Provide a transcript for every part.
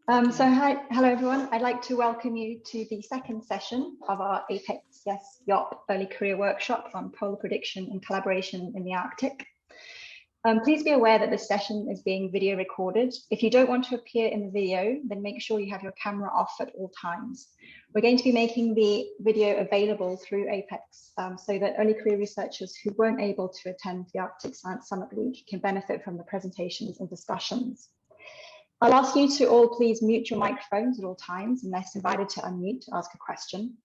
Hello everyone. I'd like to welcome you to the second session of our APECS YESS YOPP Early Career Workshop on Polar Prediction and Collaboration in the Arctic. Please be aware that this session is being video recorded. If you don't want to appear in the video, then make sure you have your camera off at all times. We're going to be making the video available through APECS so that early career researchers who weren't able to attend the Arctic Science Summit Week can benefit from the presentations and discussions. I'll ask you to all please mute your microphones at all times unless invited to unmute to ask a question.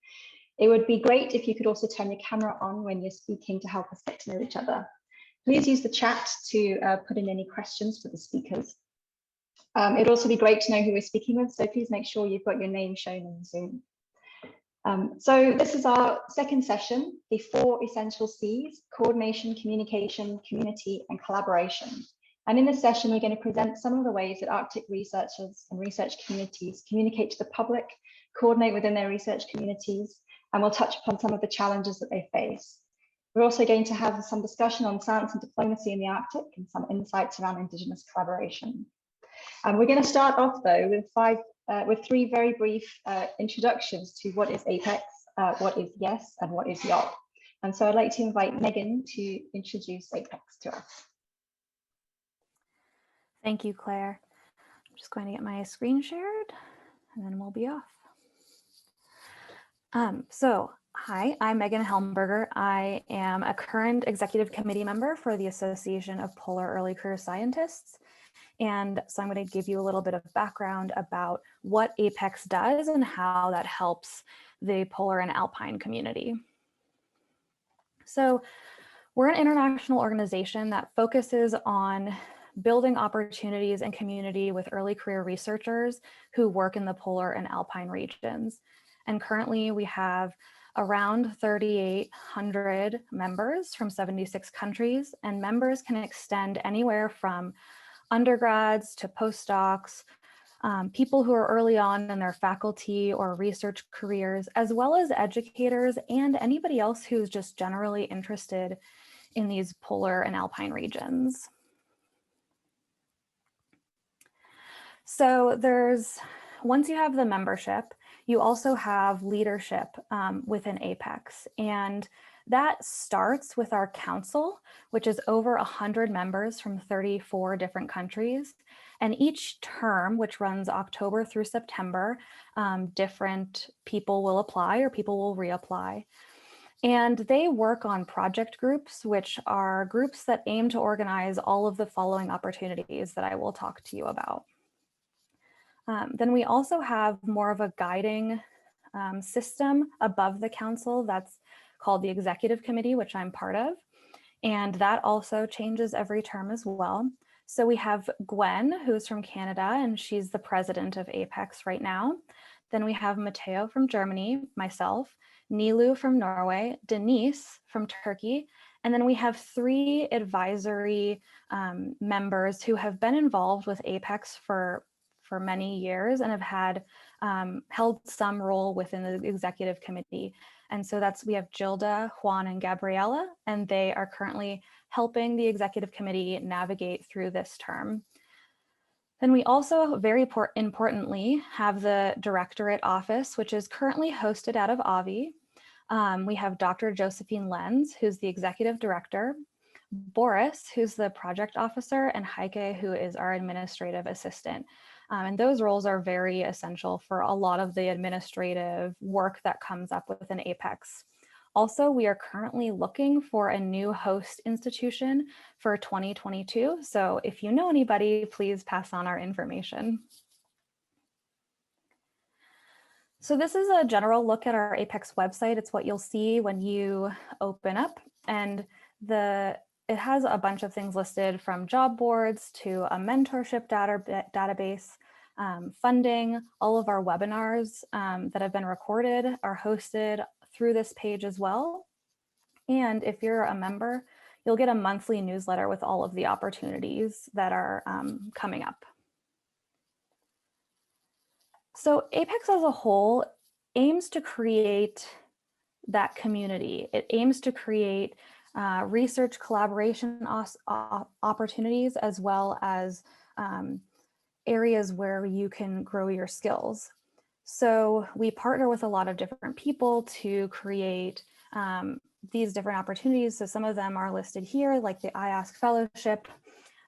It would be great if you could also turn your camera on when you're speaking to help us get to know each other. Please use the chat to put in any questions for the speakers. It'd also be great to know who we're speaking with, so please make sure you've got your name shown on Zoom. So this is our second session, the 4 essential C's: coordination, communication, community, and collaboration. And in this session, we're going to present some of the ways that Arctic researchers and research communities communicate to the public, coordinate within their research communities, and we'll touch upon some of the challenges that they face. We're also going to have some discussion on science and diplomacy in the Arctic and some insights around Indigenous collaboration. We're going to start off though with 3 very brief introductions to what is APECS, what is YESS, and what is YOPP. And so I'd like to invite Megan to introduce APECS to us. Thank you, Claire. I'm just going to get my screen shared and then we'll be off. Hi, I'm Megan Helmberger. I am a current executive committee member for the Association of Polar Early Career Scientists. And so I'm going to give you a little bit of background about what APECS does and how that helps the polar and alpine community. So we're an international organization that focuses on building opportunities and community with early career researchers who work in the polar and alpine regions. And currently we have around 3,800 members from 76 countries, and members can extend anywhere from undergrads to postdocs, people who are early on in their faculty or research careers, as well as educators and anybody else who's just generally interested in these polar and alpine regions. So once you have the membership, you also have leadership within APECS, and that starts with our council, which is over 100 members from 34 different countries. And each term, which runs October through September, different people will apply or people will reapply. And they work on project groups, which are groups that aim to organize all of the following opportunities that I will talk to you about. Then we also have more of a guiding system above the council that's called the executive committee, which I'm part of. And that also changes every term as well. So we have Gwen, who's from Canada, and she's the president of APECS right now. Then we have Matteo from Germany, myself, Nilu from Norway, Denise from Turkey, and then we have 3 advisory members who have been involved with APECS for many years and have had held some role within the executive committee. And so we have Gilda, Juan, and Gabriela, and they are currently helping the executive committee navigate through this term. Then we also, very importantly, have the directorate office, which is currently hosted out of Avi. We have Dr. Josephine Lenz, who's the executive director, Boris, who's the project officer, and Heike, who is our administrative assistant. And those roles are very essential for a lot of the administrative work that comes up within APECS. Also, we are currently looking for a new host institution for 2022. So if you know anybody, please pass on our information. So this is a general look at our APECS website. It's what you'll see when you open up, and it has a bunch of things listed from job boards to a mentorship database, funding. All of our webinars that have been recorded are hosted through this page as well. And if you're a member, you'll get a monthly newsletter with all of the opportunities that are coming up. So APECS as a whole aims to create that community. It aims to create research collaboration opportunities, as well as areas where you can grow your skills. So we partner with a lot of different people to create these different opportunities. So some of them are listed here, like the IASC Fellowship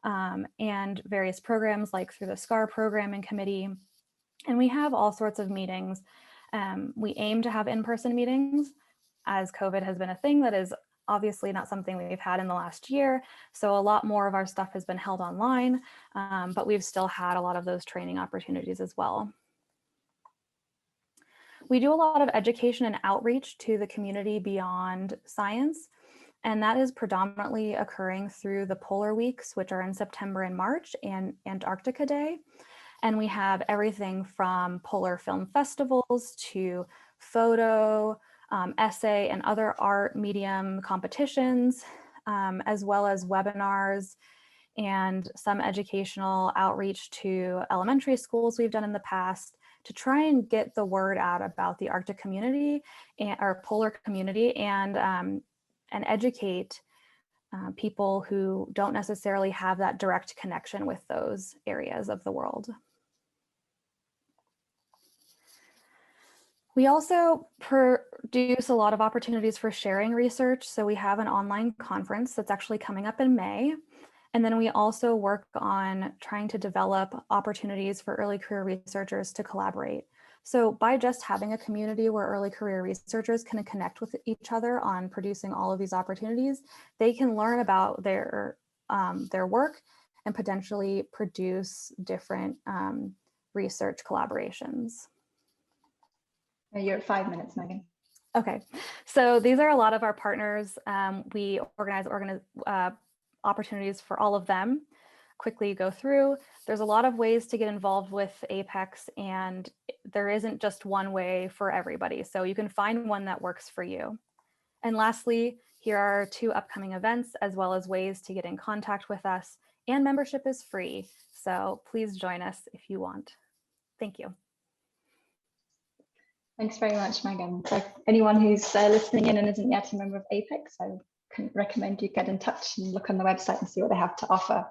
and various programs like through the SCAR Programming Committee. And we have all sorts of meetings. We aim to have in-person meetings, as COVID has been a thing that is obviously not something we've had in the last year. So a lot more of our stuff has been held online, but we've still had a lot of those training opportunities as well. We do a lot of education and outreach to the community beyond science, and that is predominantly occurring through the Polar Weeks, which are in September and March, and Antarctica Day. And we have everything from polar film festivals to photo, essay, and other art medium competitions, as well as webinars and some educational outreach to elementary schools we've done in the past, to try and get the word out about the Arctic community or polar community and educate people who don't necessarily have that direct connection with those areas of the world. We also produce a lot of opportunities for sharing research. So we have an online conference that's actually coming up in May. And then we also work on trying to develop opportunities for early career researchers to collaborate. So by just having a community where early career researchers can connect with each other on producing all of these opportunities, they can learn about their work and potentially produce different research collaborations. You're at 5 minutes, Megan. Okay, so these are a lot of our partners. We organize opportunities for all of them. Quickly go through. There's a lot of ways to get involved with APECS, and there isn't just one way for everybody. So you can find one that works for you. And lastly, here are 2 upcoming events, as well as ways to get in contact with us. And membership is free. So please join us if you want. Thank you. Thanks very much, Megan. So anyone who's listening in and isn't yet a member of APECS, I can recommend you get in touch and look on the website and see what they have to offer.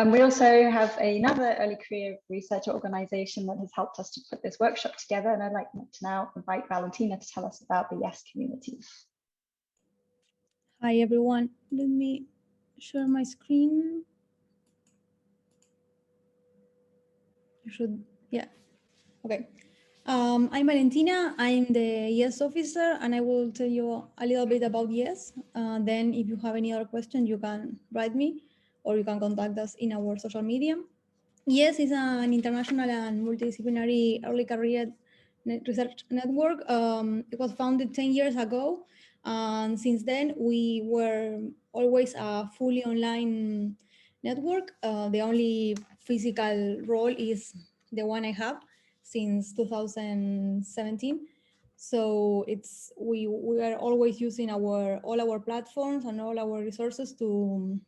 We also have another early career research organization that has helped us to put this workshop together, and I'd like to now invite Valentina to tell us about the YESS community. Hi everyone, let me share my screen. You should, yeah, okay. I'm Valentina, I'm the YESS officer, and I will tell you a little bit about YESS. Then if you have any other questions, you can write me or you can contact us in our social media. YESS is an international and multidisciplinary early career research network. It was founded 10 years ago. And since then, we were always a fully online network. The only physical role is the one I have since 2017. So we are always using all our platforms and all our resources to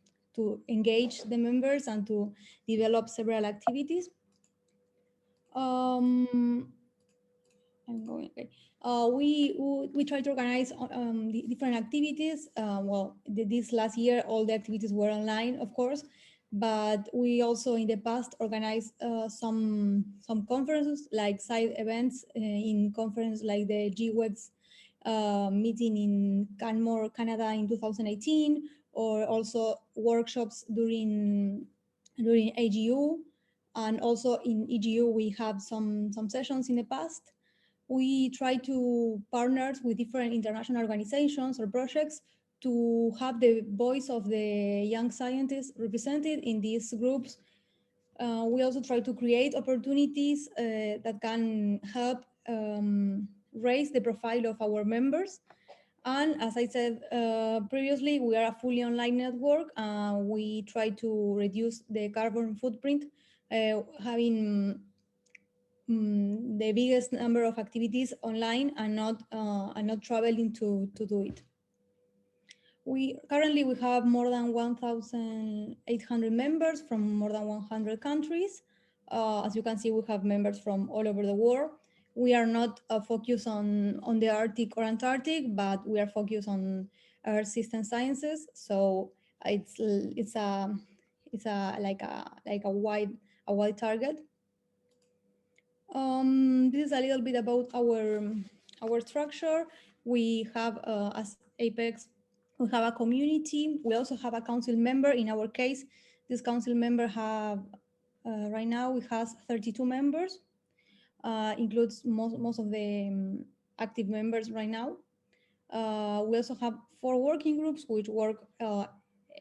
engage the members and to develop several activities. I'm going, okay. We try to organize the different activities. Well, this last year, all the activities were online, of course, but we also in the past organized some conferences, like side events in conference like the GWEDS meeting in Canmore, Canada in 2018, or also workshops during AGU, and also in EGU we have some sessions in the past. We try to partner with different international organizations or projects to have the voice of the young scientists represented in these groups. We also try to create opportunities that can help raise the profile of our members. And as I said previously, we are a fully online network. We try to reduce the carbon footprint, having the biggest number of activities online and not traveling to do it. Currently we have more than 1,800 members from more than 100 countries. As you can see, we have members from all over the world. We are not focused on the Arctic or Antarctic, but we are focused on Earth system sciences. So it's like a wide target. This is a little bit about our structure. We have, as APECS, we have a community. We also have a council member. In our case, this council member have, right now, it has 32 members, includes most of the active members right now. We also have 4 working groups which work,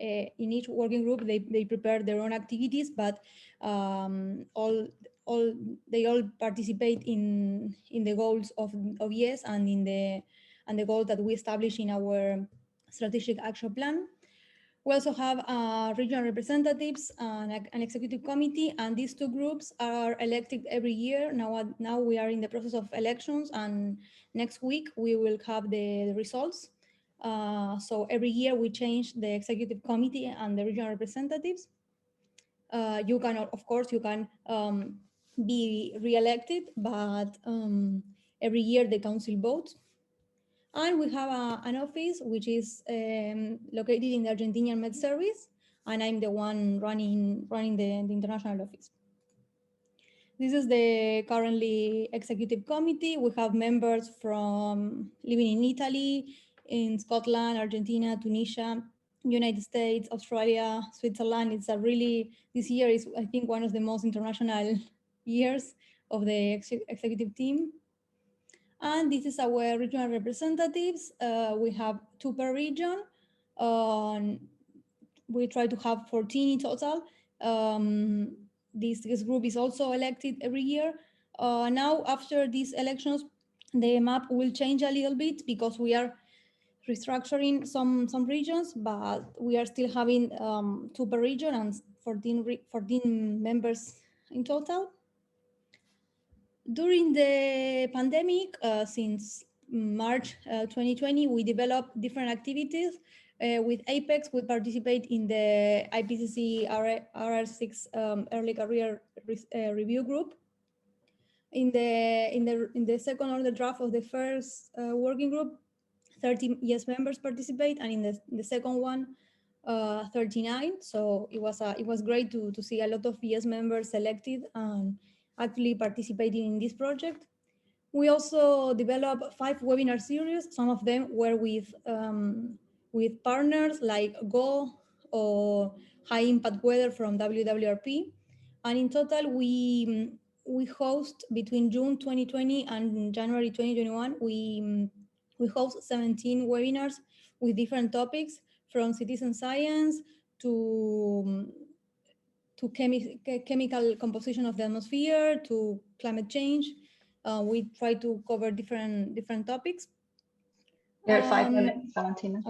in each working group, they prepare their own activities, but they all participate in the goals of YESS and in the goals that we establish in our strategic action plan. We also have regional representatives and an executive committee, and these 2 groups are elected every year. Now we are in the process of elections, and next week we will have the results. So every year we change the executive committee and the regional representatives. You can, of course, you can be re-elected, but every year the council votes. And we have an office which is located in the Argentinian Med Service, and I'm the one running the international office. This is the currently executive committee. We have members from living in Italy, in Scotland, Argentina, Tunisia, United States, Australia, Switzerland. It's a really, this year is, I think, one of the most international years of the executive team. And this is our regional representatives. We have 2 per region. We try to have 14 in total. This group is also elected every year. Now, after these elections, the map will change a little bit because we are restructuring some regions, but we are still having 2 per region and 14 members in total. During the pandemic, since March 2020, we developed different activities. With APECS, we participate in the IPCC RR6 Early Career Review Group. In the second order draft of the first working group, 30 YESS members participate, and in the second one, 39. So it was great to see a lot of YESS members selected and actually participating in this project. We also developed 5 webinar series. Some of them were with partners like GO or High Impact Weather from WWRP. And in total, we host between June 2020 and January 2021, we host 17 webinars with different topics, from citizen science to chemical composition of the atmosphere to climate change. We try to cover different topics. You're at 5 minutes, Valentina.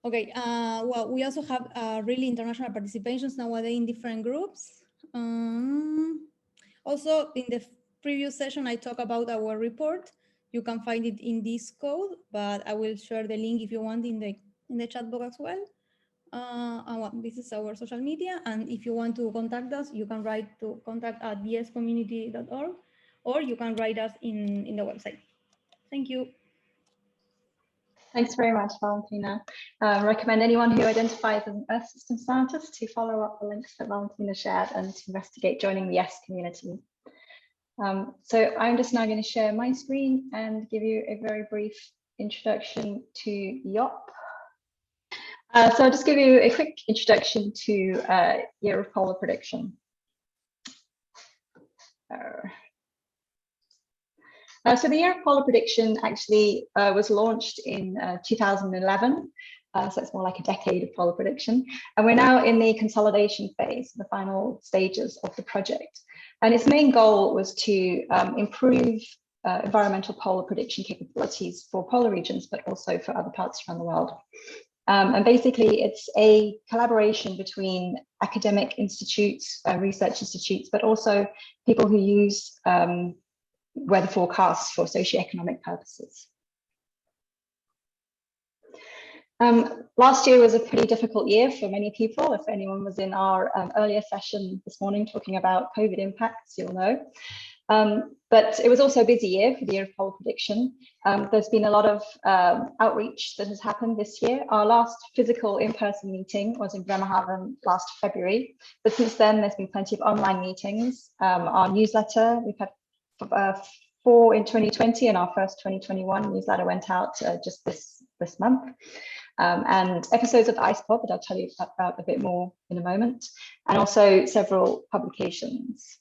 Okay. Well, we also have really international participations nowadays in different groups. Also, in the previous session, I talked about our report. You can find it in this code, but I will share the link if you want in the chat box as well. Well, this is our social media, and if you want to contact us, you can write to contact@yescommunity.org, or you can write us in the website. Thank you. Thanks very much, Valentina. I recommend anyone who identifies as an Earth System scientist to follow up the links that Valentina shared and to investigate joining the YESS community. So I'm just now going to share my screen and give you a very brief introduction to YOPP. So I'll just give you a quick introduction to Year of Polar Prediction. So the Year of Polar Prediction actually was launched in 2011. So it's more like a decade of polar prediction. And we're now in the consolidation phase, the final stages of the project. And its main goal was to improve environmental polar prediction capabilities for polar regions, but also for other parts around the world. And basically, it's a collaboration between academic institutes, research institutes, but also people who use weather forecasts for socioeconomic purposes. Last year was a pretty difficult year for many people. If anyone was in our earlier session this morning talking about COVID impacts, you'll know. But it was also a busy year for the Year of Polar Prediction. There's been a lot of outreach that has happened this year. Our last physical in-person meeting was in Bremerhaven last February, but since then there's been plenty of online meetings. Our newsletter, we've had 4 in 2020, and our first 2021 newsletter went out just this month. And episodes of the Ice Pod that I'll tell you about a bit more in a moment, and also several publications.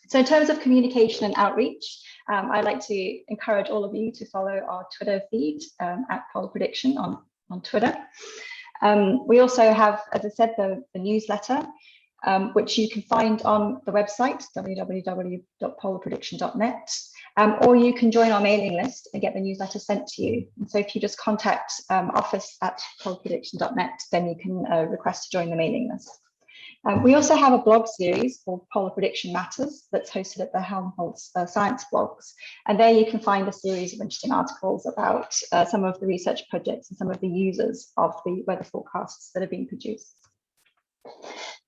So in terms of communication and outreach, I'd like to encourage all of you to follow our Twitter feed at Polar Prediction on Twitter. We also have, as I said, the newsletter, which you can find on the website, www.polarprediction.net, or you can join our mailing list and get the newsletter sent to you. And so if you just contact office@polarprediction.net, then you can request to join the mailing list. We also have a blog series called Polar Prediction Matters that's hosted at the Helmholtz Science blogs. And there you can find a series of interesting articles about some of the research projects and some of the users of the weather forecasts that are being produced.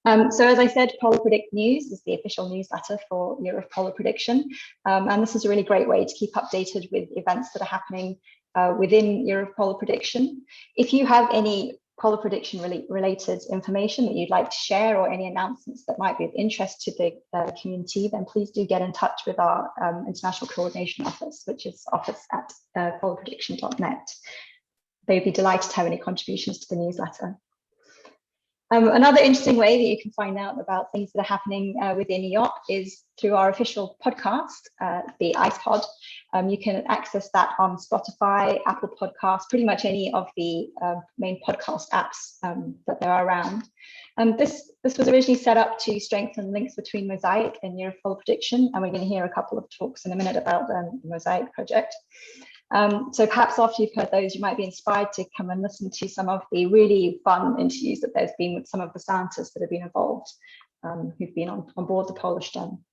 So as I said, Polar Predict News is the official newsletter for Year of Polar Prediction. And this is a really great way to keep updated with events that are happening within Year of Polar Prediction. If you have any polar prediction related information that you'd like to share, or any announcements that might be of interest to the community, then please do get in touch with our International Coordination Office, which is office@polarprediction.net. They'd be delighted to have any contributions to the newsletter. Another interesting way that you can find out about things that are happening within YOPP is through our official podcast, the Ice Pod. You can access that on Spotify, Apple Podcasts, pretty much any of the main podcast apps that there are around. This was originally set up to strengthen links between MOSAiC and Year of Polar Prediction, and we're going to hear a couple of talks in a minute about the MOSAiC project. So perhaps after you've heard those, you might be inspired to come and listen to some of the really fun interviews that there's been with some of the scientists that have been involved, who've been on board the Polar Stern.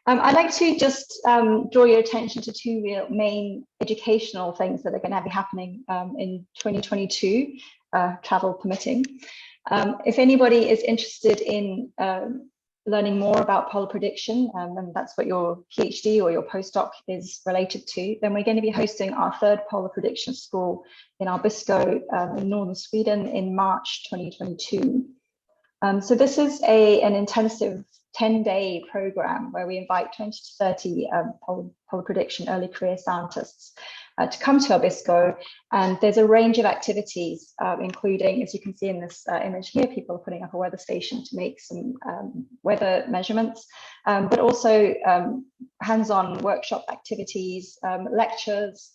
I'd like to just draw your attention to 2 real main educational things that are going to be happening in 2022, travel permitting. If anybody is interested in learning more about polar prediction, and that's what your PhD or your postdoc is related to, then we're going to be hosting our 3rd Polar Prediction School in Abisko in northern Sweden in March 2022. So this is an intensive 10-day program where we invite 20 to 30 polar prediction early career scientists to come to Abisko, and there's a range of activities, including, as you can see in this image here, people are putting up a weather station to make some weather measurements, but also hands-on workshop activities, lectures,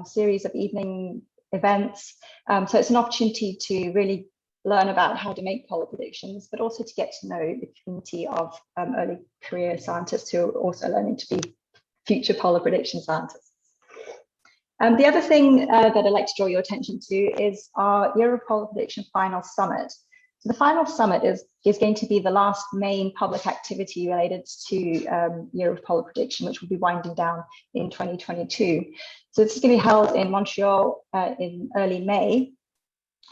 series of evening events. So it's an opportunity to really learn about how to make polar predictions, but also to get to know the community of early career scientists who are also learning to be future polar prediction scientists. The other thing that I'd like to draw your attention to is our Year of Polar Prediction Final Summit. So the Final Summit is going to be the last main public activity related to Year of Polar Prediction, which will be winding down in 2022. So this is going to be held in Montreal in early May.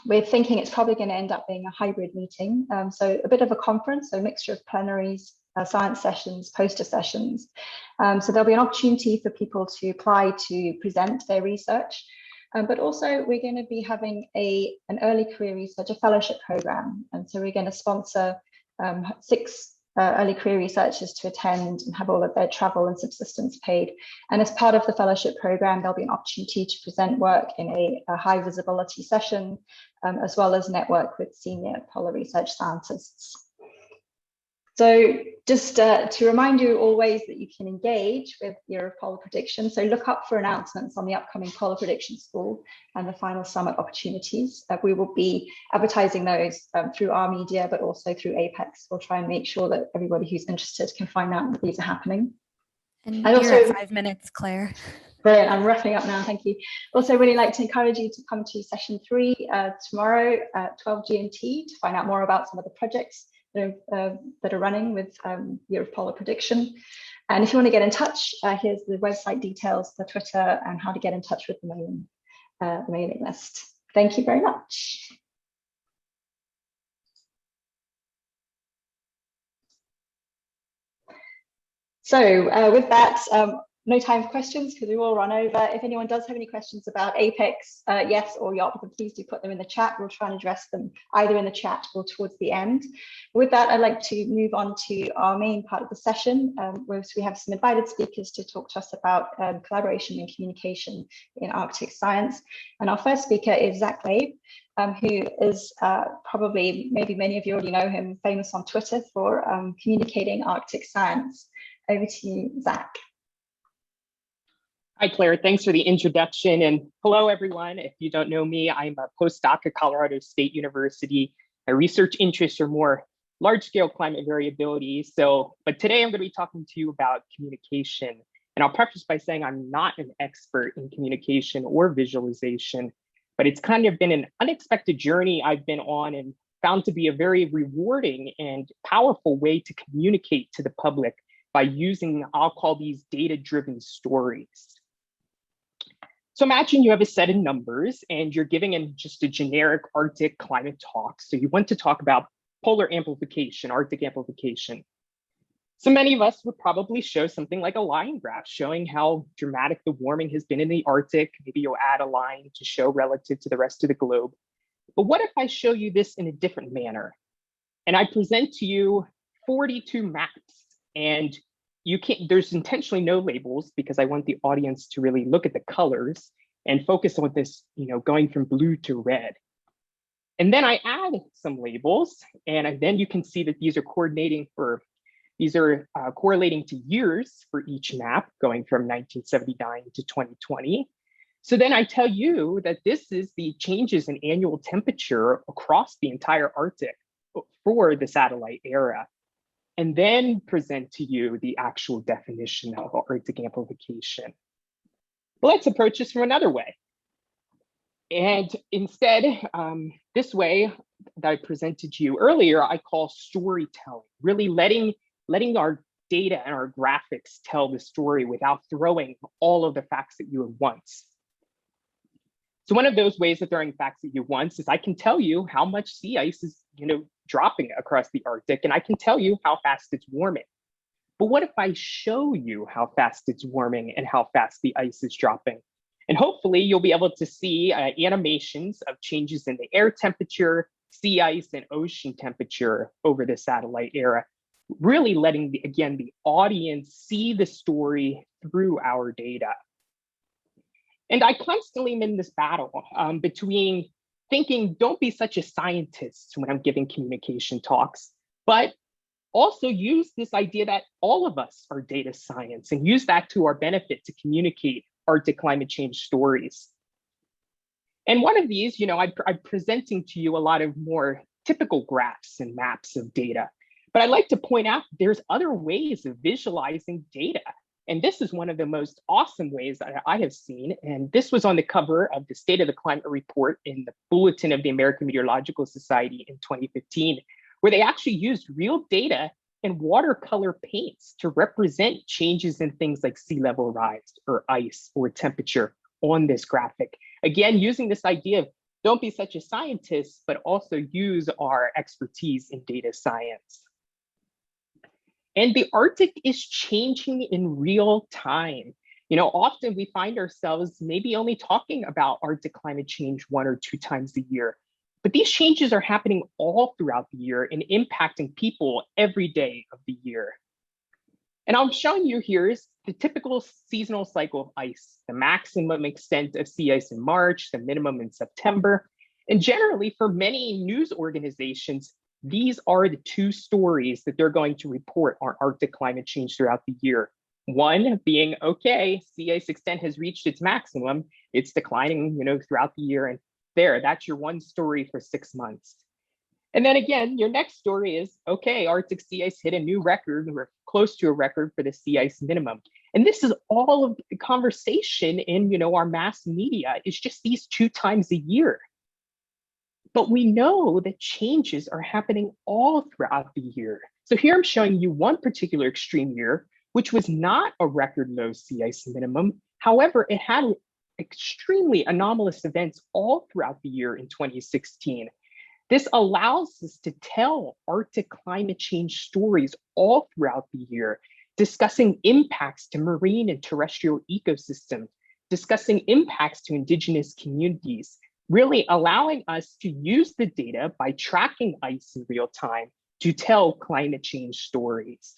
We're thinking it's probably going to end up being a hybrid meeting, so a bit of a conference, so a mixture of plenaries, science sessions, poster sessions. So there'll be an opportunity for people to apply to present their research, but also we're going to be having an early career researcher fellowship program. And so we're going to sponsor 6 early career researchers to attend and have all of their travel and subsistence paid. And as part of the fellowship program, there'll be an opportunity to present work in a high visibility session, as well as network with senior polar research scientists. So just to remind you always that you can engage with Year of Polar Prediction. So look up for announcements on the upcoming Polar Prediction School and the Final Summit opportunities. We will be advertising those through our media, but also through APECS. We'll try and make sure that everybody who's interested can find out that these are happening. And you're at 5 minutes, Claire. Brilliant, I'm wrapping up now, thank you. Also really like to encourage you to come to session 3 tomorrow at 12 GMT to find out more about some of the projects that are running with Year of Polar Prediction. And if you want to get in touch, here's the website details, the Twitter, and how to get in touch with the mailing list. Thank you very much. So with that, no time for questions because we will run over. If anyone does have any questions about APECS, YESS or YOPP, then please do put them in the chat. We'll try and address them either in the chat or towards the end. With that, I'd like to move on to our main part of the session, where we have some invited speakers to talk to us about collaboration and communication in Arctic science. And our first speaker is Zack Labe, who is probably, maybe many of you already know him, famous on Twitter for communicating Arctic science. Over to you, Zack. Hi, Claire. Thanks for the introduction. And hello, everyone. If you don't know me, I'm a postdoc at Colorado State University. My research interests are more large-scale climate variability. But today I'm going to be talking to you about communication. And I'll preface by saying I'm not an expert in communication or visualization, but it's kind of been an unexpected journey I've been on and found to be a very rewarding and powerful way to communicate to the public by using, I'll call these data-driven stories. So imagine you have a set of numbers and you're giving in just a generic Arctic climate talk. So you want to talk about polar amplification, Arctic amplification. So many of us would probably show something like a line graph showing how dramatic the warming has been in the Arctic. Maybe you'll add a line to show relative to the rest of the globe. But what if I show you this in a different manner? And I present to you 42 maps, and there's intentionally no labels because I want the audience to really look at the colors and focus on this, going from blue to red. And then I add some labels, and then you can see that these are correlating to years for each map, going from 1979 to 2020. So then I tell you that this is the changes in annual temperature across the entire Arctic for the satellite era, and then present to you the actual definition of Arctic amplification. But let's approach this from another way. And instead, this way that I presented to you earlier, I call storytelling, really letting our data and our graphics tell the story without throwing all of the facts at you at once. So one of those ways of throwing facts at you once is I can tell you how much sea ice is, dropping across the Arctic, and I can tell you how fast it's warming. But what if I show you how fast it's warming and how fast the ice is dropping? And hopefully you'll be able to see animations of changes in the air temperature, sea ice, and ocean temperature over the satellite era, really letting, the audience see the story through our data. And I constantly am in this battle between thinking, don't be such a scientist when I'm giving communication talks, but also use this idea that all of us are data science and use that to our benefit to communicate Arctic climate change stories. And one of these, I'm presenting to you a lot of more typical graphs and maps of data, but I'd like to point out there's other ways of visualizing data. And this is one of the most awesome ways that I have seen. And this was on the cover of the State of the Climate Report in the Bulletin of the American Meteorological Society in 2015, where they actually used real data and watercolor paints to represent changes in things like sea level rise or ice or temperature on this graphic. Again, using this idea of don't be such a scientist, but also use our expertise in data science. And the Arctic is changing in real time. Often we find ourselves maybe only talking about Arctic climate change 1 or 2 times a year, but these changes are happening all throughout the year and impacting people every day of the year. And I'm showing you here is the typical seasonal cycle of ice, the maximum extent of sea ice in March, the minimum in September. And generally for many news organizations, these are the 2 stories that they're going to report on Arctic climate change throughout the year. One being, okay, sea ice extent has reached its maximum. It's declining, throughout the year. And that's your one story for 6 months. And then again, your next story is, okay, Arctic sea ice hit a new record or close to a record for the sea ice minimum. And this is all of the conversation in, our mass media. It's just these 2 times a year. But we know that changes are happening all throughout the year. So here I'm showing you one particular extreme year, which was not a record low sea ice minimum. However, it had extremely anomalous events all throughout the year in 2016. This allows us to tell Arctic climate change stories all throughout the year discussing impacts to marine and terrestrial ecosystems, discussing impacts to indigenous communities, really allowing us to use the data by tracking ice in real time to tell climate change stories.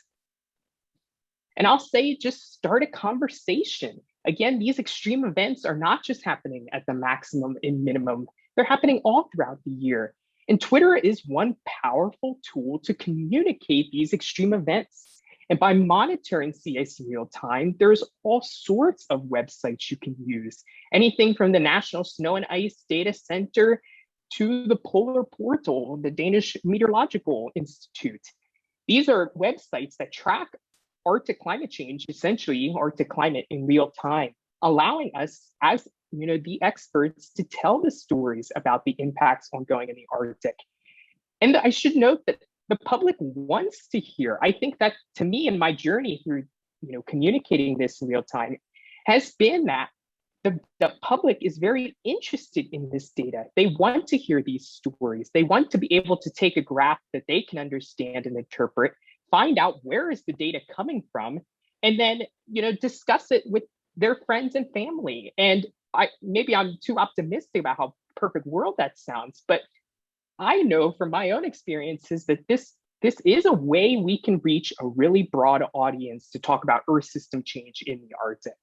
And I'll say, just start a conversation. Again, these extreme events are not just happening at the maximum and minimum, they're happening all throughout the year. And Twitter is one powerful tool to communicate these extreme events. And by monitoring sea ice in real time, there's all sorts of websites you can use. Anything from the National Snow and Ice Data Center to the Polar Portal, the Danish Meteorological Institute. These are websites that track Arctic climate change, essentially Arctic climate in real time, allowing us as the experts to tell the stories about the impacts ongoing in the Arctic. And I should note that the public wants to hear. I think that, to me, in my journey through communicating this in real time, has been that the public is very interested in this data. They want to hear these stories. They want to be able to take a graph that they can understand and interpret, find out where is the data coming from, and then discuss it with their friends and family. And maybe I'm too optimistic about how perfect world that sounds, but I know from my own experiences that this is a way we can reach a really broad audience to talk about Earth system change in the Arctic.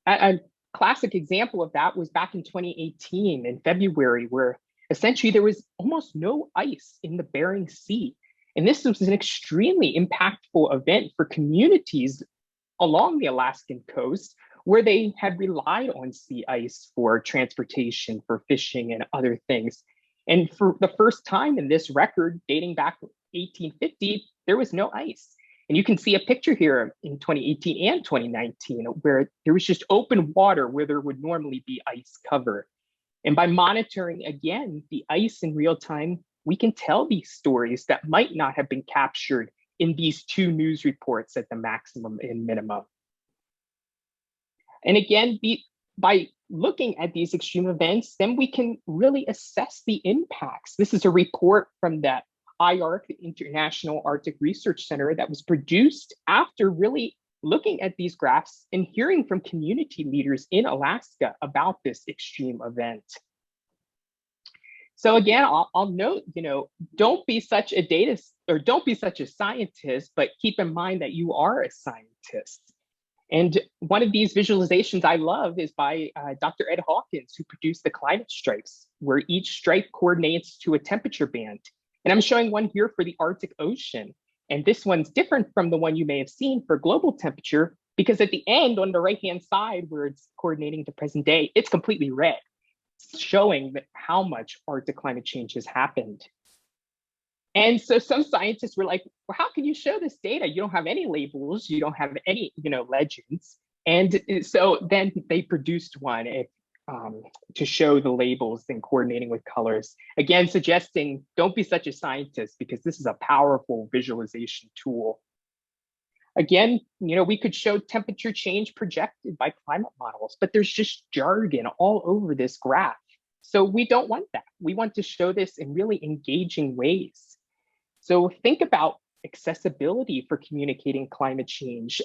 A classic example of that was back in 2018 in February, where essentially there was almost no ice in the Bering Sea. And this was an extremely impactful event for communities along the Alaskan coast, where they had relied on sea ice for transportation, for fishing, and other things. And for the first time in this record, dating back to 1850, there was no ice. And you can see a picture here in 2018 and 2019, where there was just open water where there would normally be ice cover. And by monitoring, again, the ice in real time, we can tell these stories that might not have been captured in these two news reports at the maximum and minimum. And again, by looking at these extreme events, then we can really assess the impacts. This is a report from the IARC, the International Arctic Research Center, that was produced after really looking at these graphs and hearing from community leaders in Alaska about this extreme event. So again, I'll note, don't be such a scientist, but keep in mind that you are a scientist. And one of these visualizations I love is by Dr. Ed Hawkins, who produced the climate stripes, where each stripe coordinates to a temperature band. And I'm showing one here for the Arctic Ocean. And this one's different from the one you may have seen for global temperature, because at the end on the right-hand side, where it's coordinating to present day, it's completely red, showing that how much Arctic climate change has happened. And so some scientists were like, well, how can you show this data? You don't have any labels, you don't have any, legends. And so then they produced one to show the labels and coordinating with colors. Again, suggesting don't be such a scientist, because this is a powerful visualization tool. Again, we could show temperature change projected by climate models, but there's just jargon all over this graph. So we don't want that. We want to show this in really engaging ways. So think about accessibility for communicating climate change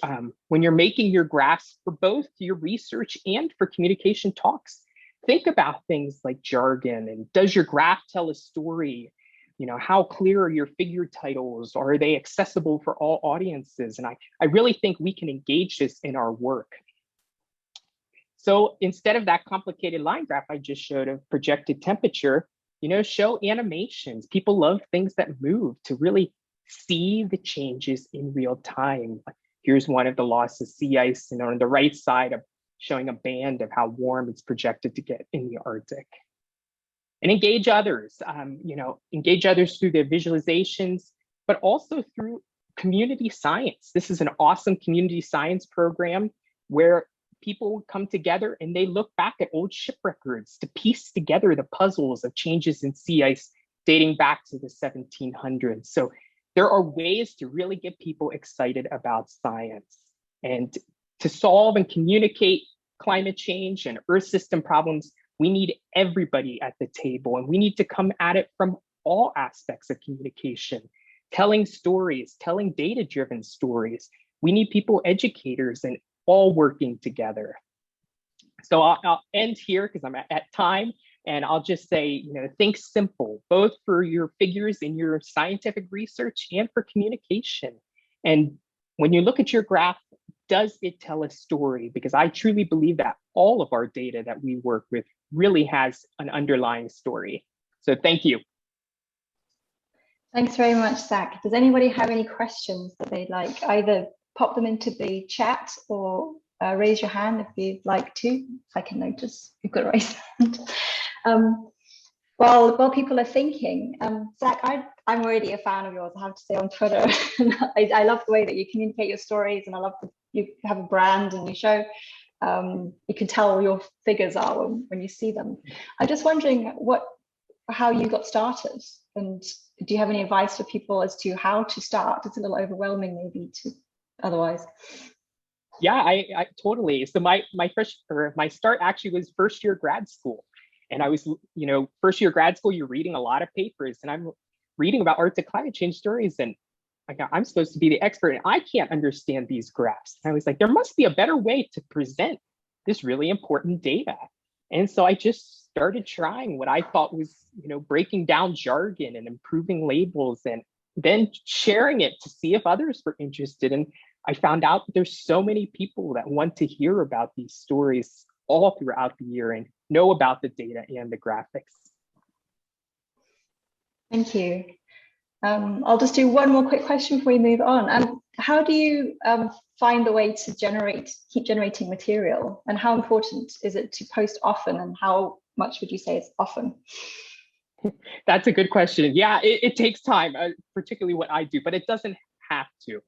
when you're making your graphs for both your research and for communication talks. Think about things like jargon, and does your graph tell a story? How clear are your figure titles? Are they accessible for all audiences? And I really think we can engage this in our work. So instead of that complicated line graph I just showed of projected temperature, show animations. People love things that move, to really see the changes in real time. Here's one of the loss of sea ice, and on the right side of showing a band of how warm it's projected to get in the Arctic. And engage others, engage others through their visualizations, but also through community science. This is an awesome community science program where people come together and they look back at old ship records to piece together the puzzles of changes in sea ice dating back to the 1700s. So there are ways to really get people excited about science. And to solve and communicate climate change and Earth system problems, we need everybody at the table, and we need to come at it from all aspects of communication. telling stories, telling data-driven stories. We need people, educators, and all working together. So I'll end here because I'm at time, and I'll just say, think simple, both for your figures in your scientific research and for communication. And when you look at your graph, does it tell a story? Because I truly believe that all of our data that we work with really has an underlying story. So thank you. Thanks very much, Zack. Does anybody have any questions that they'd like? Either pop them into the chat or raise your hand if you'd like to. I can notice you've got a raised hand. While people are thinking, Zack, I'm already a fan of yours, I have to say, on Twitter. I love the way that you communicate your stories, and I love that you have a brand and you show, you can tell your figures are when you see them. I'm just wondering how you got started, and do you have any advice for people as to how to start? It's a little overwhelming maybe to otherwise. Yeah, I totally. So my start actually was first year grad school. And I was, first year grad school, you're reading a lot of papers, and I'm reading about Arctic climate change stories, and I'm supposed to be the expert, and I can't understand these graphs. And I was like, there must be a better way to present this really important data. And so I just started trying what I thought was, breaking down jargon and improving labels, and then sharing it to see if others were interested. And I found out that there's so many people that want to hear about these stories all throughout the year and know about the data and the graphics. Thank you. I'll just do one more quick question before we move on. How do you find a way to keep generating material, and how important is it to post often, and how much would you say is often? That's a good question. Yeah, it takes time, particularly what I do, but it doesn't have to.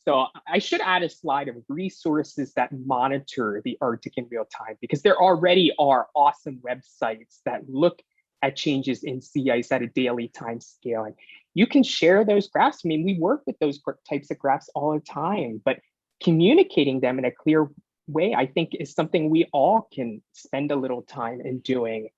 So I should add a slide of resources that monitor the Arctic in real time, because there already are awesome websites that look at changes in sea ice at a daily time scale. And you can share those graphs. I mean, we work with those types of graphs all the time, but communicating them in a clear way, I think, is something we all can spend a little time in doing.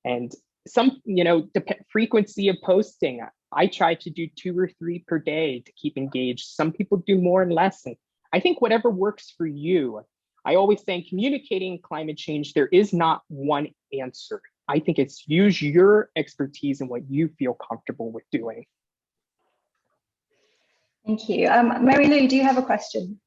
And the frequency of posting, I try to do 2 or 3 per day to keep engaged. Some people do more and less. And I think whatever works for you. I always say in communicating climate change, there is not one answer. I think it's use your expertise and what you feel comfortable with doing. Thank you. Marylou, do you have a question?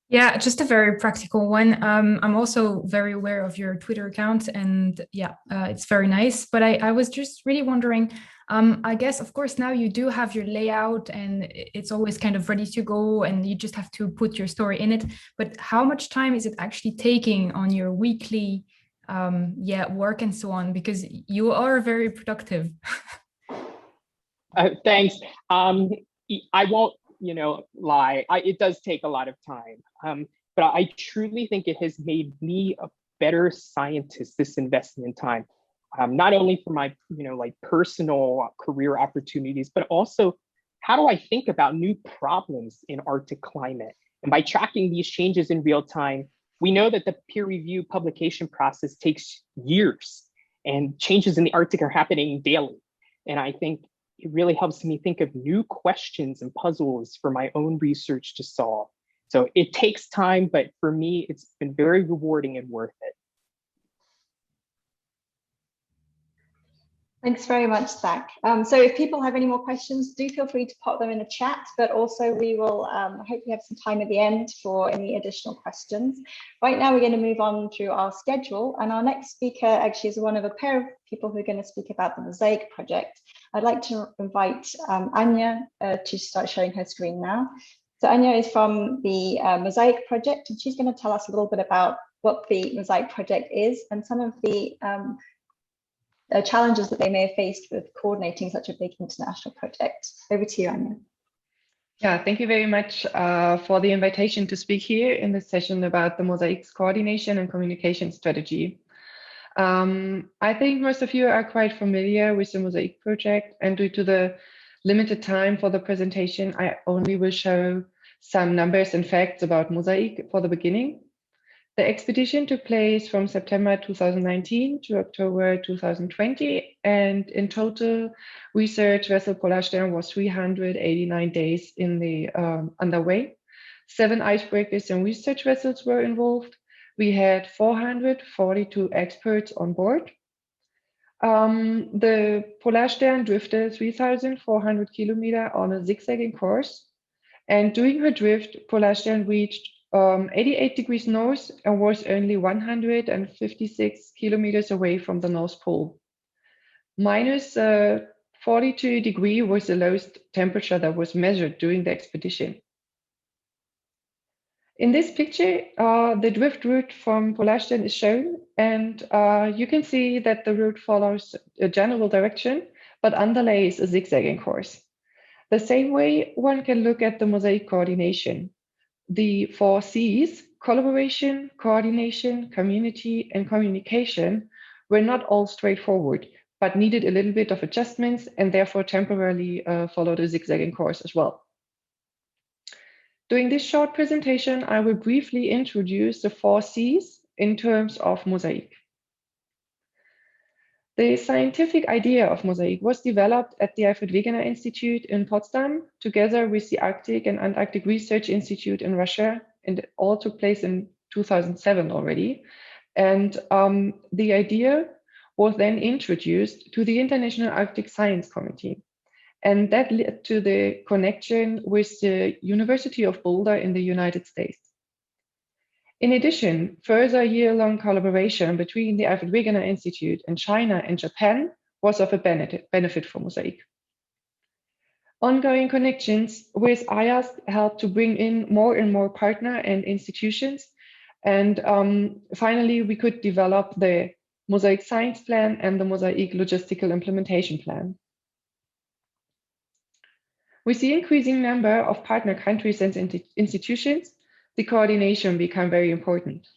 Yeah, just a very practical one. I'm also very aware of your Twitter account, and yeah, it's very nice. But I was just really wondering, I guess, of course, now you do have your layout and it's always kind of ready to go and you just have to put your story in it. But how much time is it actually taking on your weekly work and so on? Because you are very productive. Thanks. I won't lie. It does take a lot of time, but I truly think it has made me a better scientist, this investment in time, not only for my personal career opportunities, but also how do I think about new problems in Arctic climate? And by tracking these changes in real time, we know that the peer review publication process takes years, and changes in the Arctic are happening daily. And I think it really helps me think of new questions and puzzles for my own research to solve. So it takes time, but for me, it's been very rewarding and worth it. Thanks very much, Zack. So if people have any more questions, do feel free to pop them in the chat, but also we will hopefully have some time at the end for any additional questions. Right now, we're going to move on through our schedule, and our next speaker actually is one of a pair of people who are going to speak about the MOSAiC project. I'd like to invite Anja to start sharing her screen now. So Anja is from the MOSAiC project, and she's going to tell us a little bit about what the MOSAiC project is and some of the challenges that they may have faced with coordinating such a big international project. Over to you, Anja. Yeah, thank you very much for the invitation to speak here in this session about the MOSAiC's coordination and communication strategy. I think most of you are quite familiar with the MOSAiC project, and due to the limited time for the presentation, I only will show some numbers and facts about MOSAiC for the beginning. The expedition took place from September 2019 to October 2020, and in total, research vessel Polarstern was 389 days in the underway. 7 icebreakers and research vessels were involved. We had 442 experts on board. The Polarstern drifted 3,400 kilometers on a zigzagging course, and during her drift, Polarstern reached 88 degrees north and was only 156 kilometers away from the North Pole. Minus 42 degrees was the lowest temperature that was measured during the expedition. In this picture, the drift route from Polarstern is shown, and you can see that the route follows a general direction, but underlays a zigzagging course. The same way one can look at the MOSAiC coordination. The 4 C's, collaboration, coordination, community, and communication, were not all straightforward, but needed a little bit of adjustments and therefore temporarily followed a zigzagging course as well. During this short presentation, I will briefly introduce the 4 C's in terms of MOSAiC. The scientific idea of MOSAiC was developed at the Alfred Wegener Institute in Potsdam, together with the Arctic and Antarctic Research Institute in Russia, and it all took place in 2007 already. And the idea was then introduced to the International Arctic Science Committee. And that led to the connection with the University of Boulder in the United States. In addition, further year-long collaboration between the Alfred Wegener Institute and China and Japan was of a benefit for MOSAiC. Ongoing connections with IAS helped to bring in more and more partner and institutions. And finally, we could develop the MOSAiC Science Plan and the MOSAiC Logistical Implementation Plan. With the increasing number of partner countries and institutions, the coordination became very important.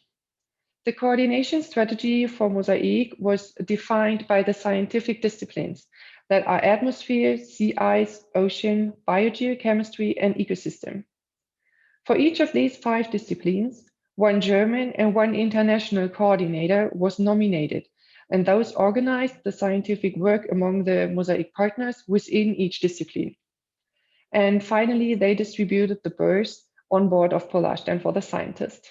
The coordination strategy for MOSAiC was defined by the scientific disciplines that are atmosphere, sea ice, ocean, biogeochemistry, and ecosystem. For each of these 5 disciplines, 1 German and 1 international coordinator was nominated, and those organized the scientific work among the MOSAiC partners within each discipline. And finally, they distributed the berths on board of Polarstern for the scientists.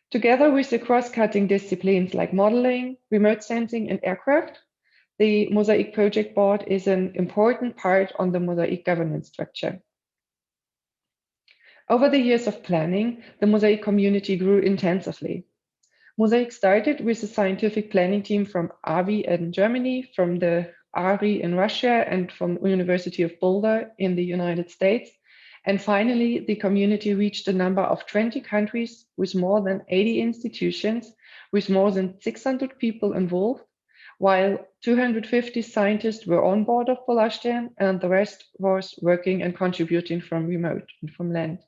Together with the cross-cutting disciplines like modeling, remote sensing, and aircraft, the MOSAiC Project Board is an important part on the MOSAiC governance structure. Over the years of planning, the MOSAiC community grew intensively. MOSAiC started with a scientific planning team from AVI in Germany, from the ARI in Russia, and from University of Boulder in the United States. And finally, the community reached a number of 20 countries with more than 80 institutions, with more than 600 people involved, while 250 scientists were on board of Polarstern, and the rest was working and contributing from remote and from land.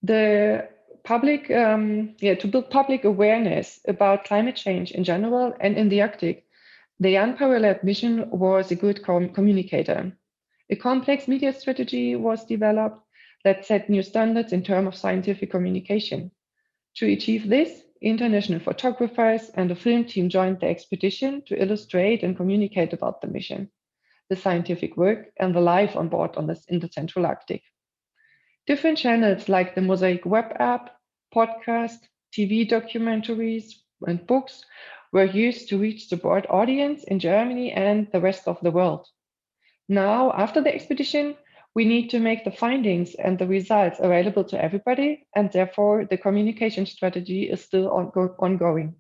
The public, to build public awareness about climate change in general and in the Arctic, the Unparalleled mission was a good communicator. A complex media strategy was developed that set new standards in terms of scientific communication. To achieve this, international photographers and a film team joined the expedition to illustrate and communicate about the mission, the scientific work, and the life on board in the Central Arctic. Different channels like the MOSAiC web app, podcast, TV documentaries, and books were used to reach the broad audience in Germany and the rest of the world. Now, after the expedition, we need to make the findings and the results available to everybody, and therefore the communication strategy is still ongoing.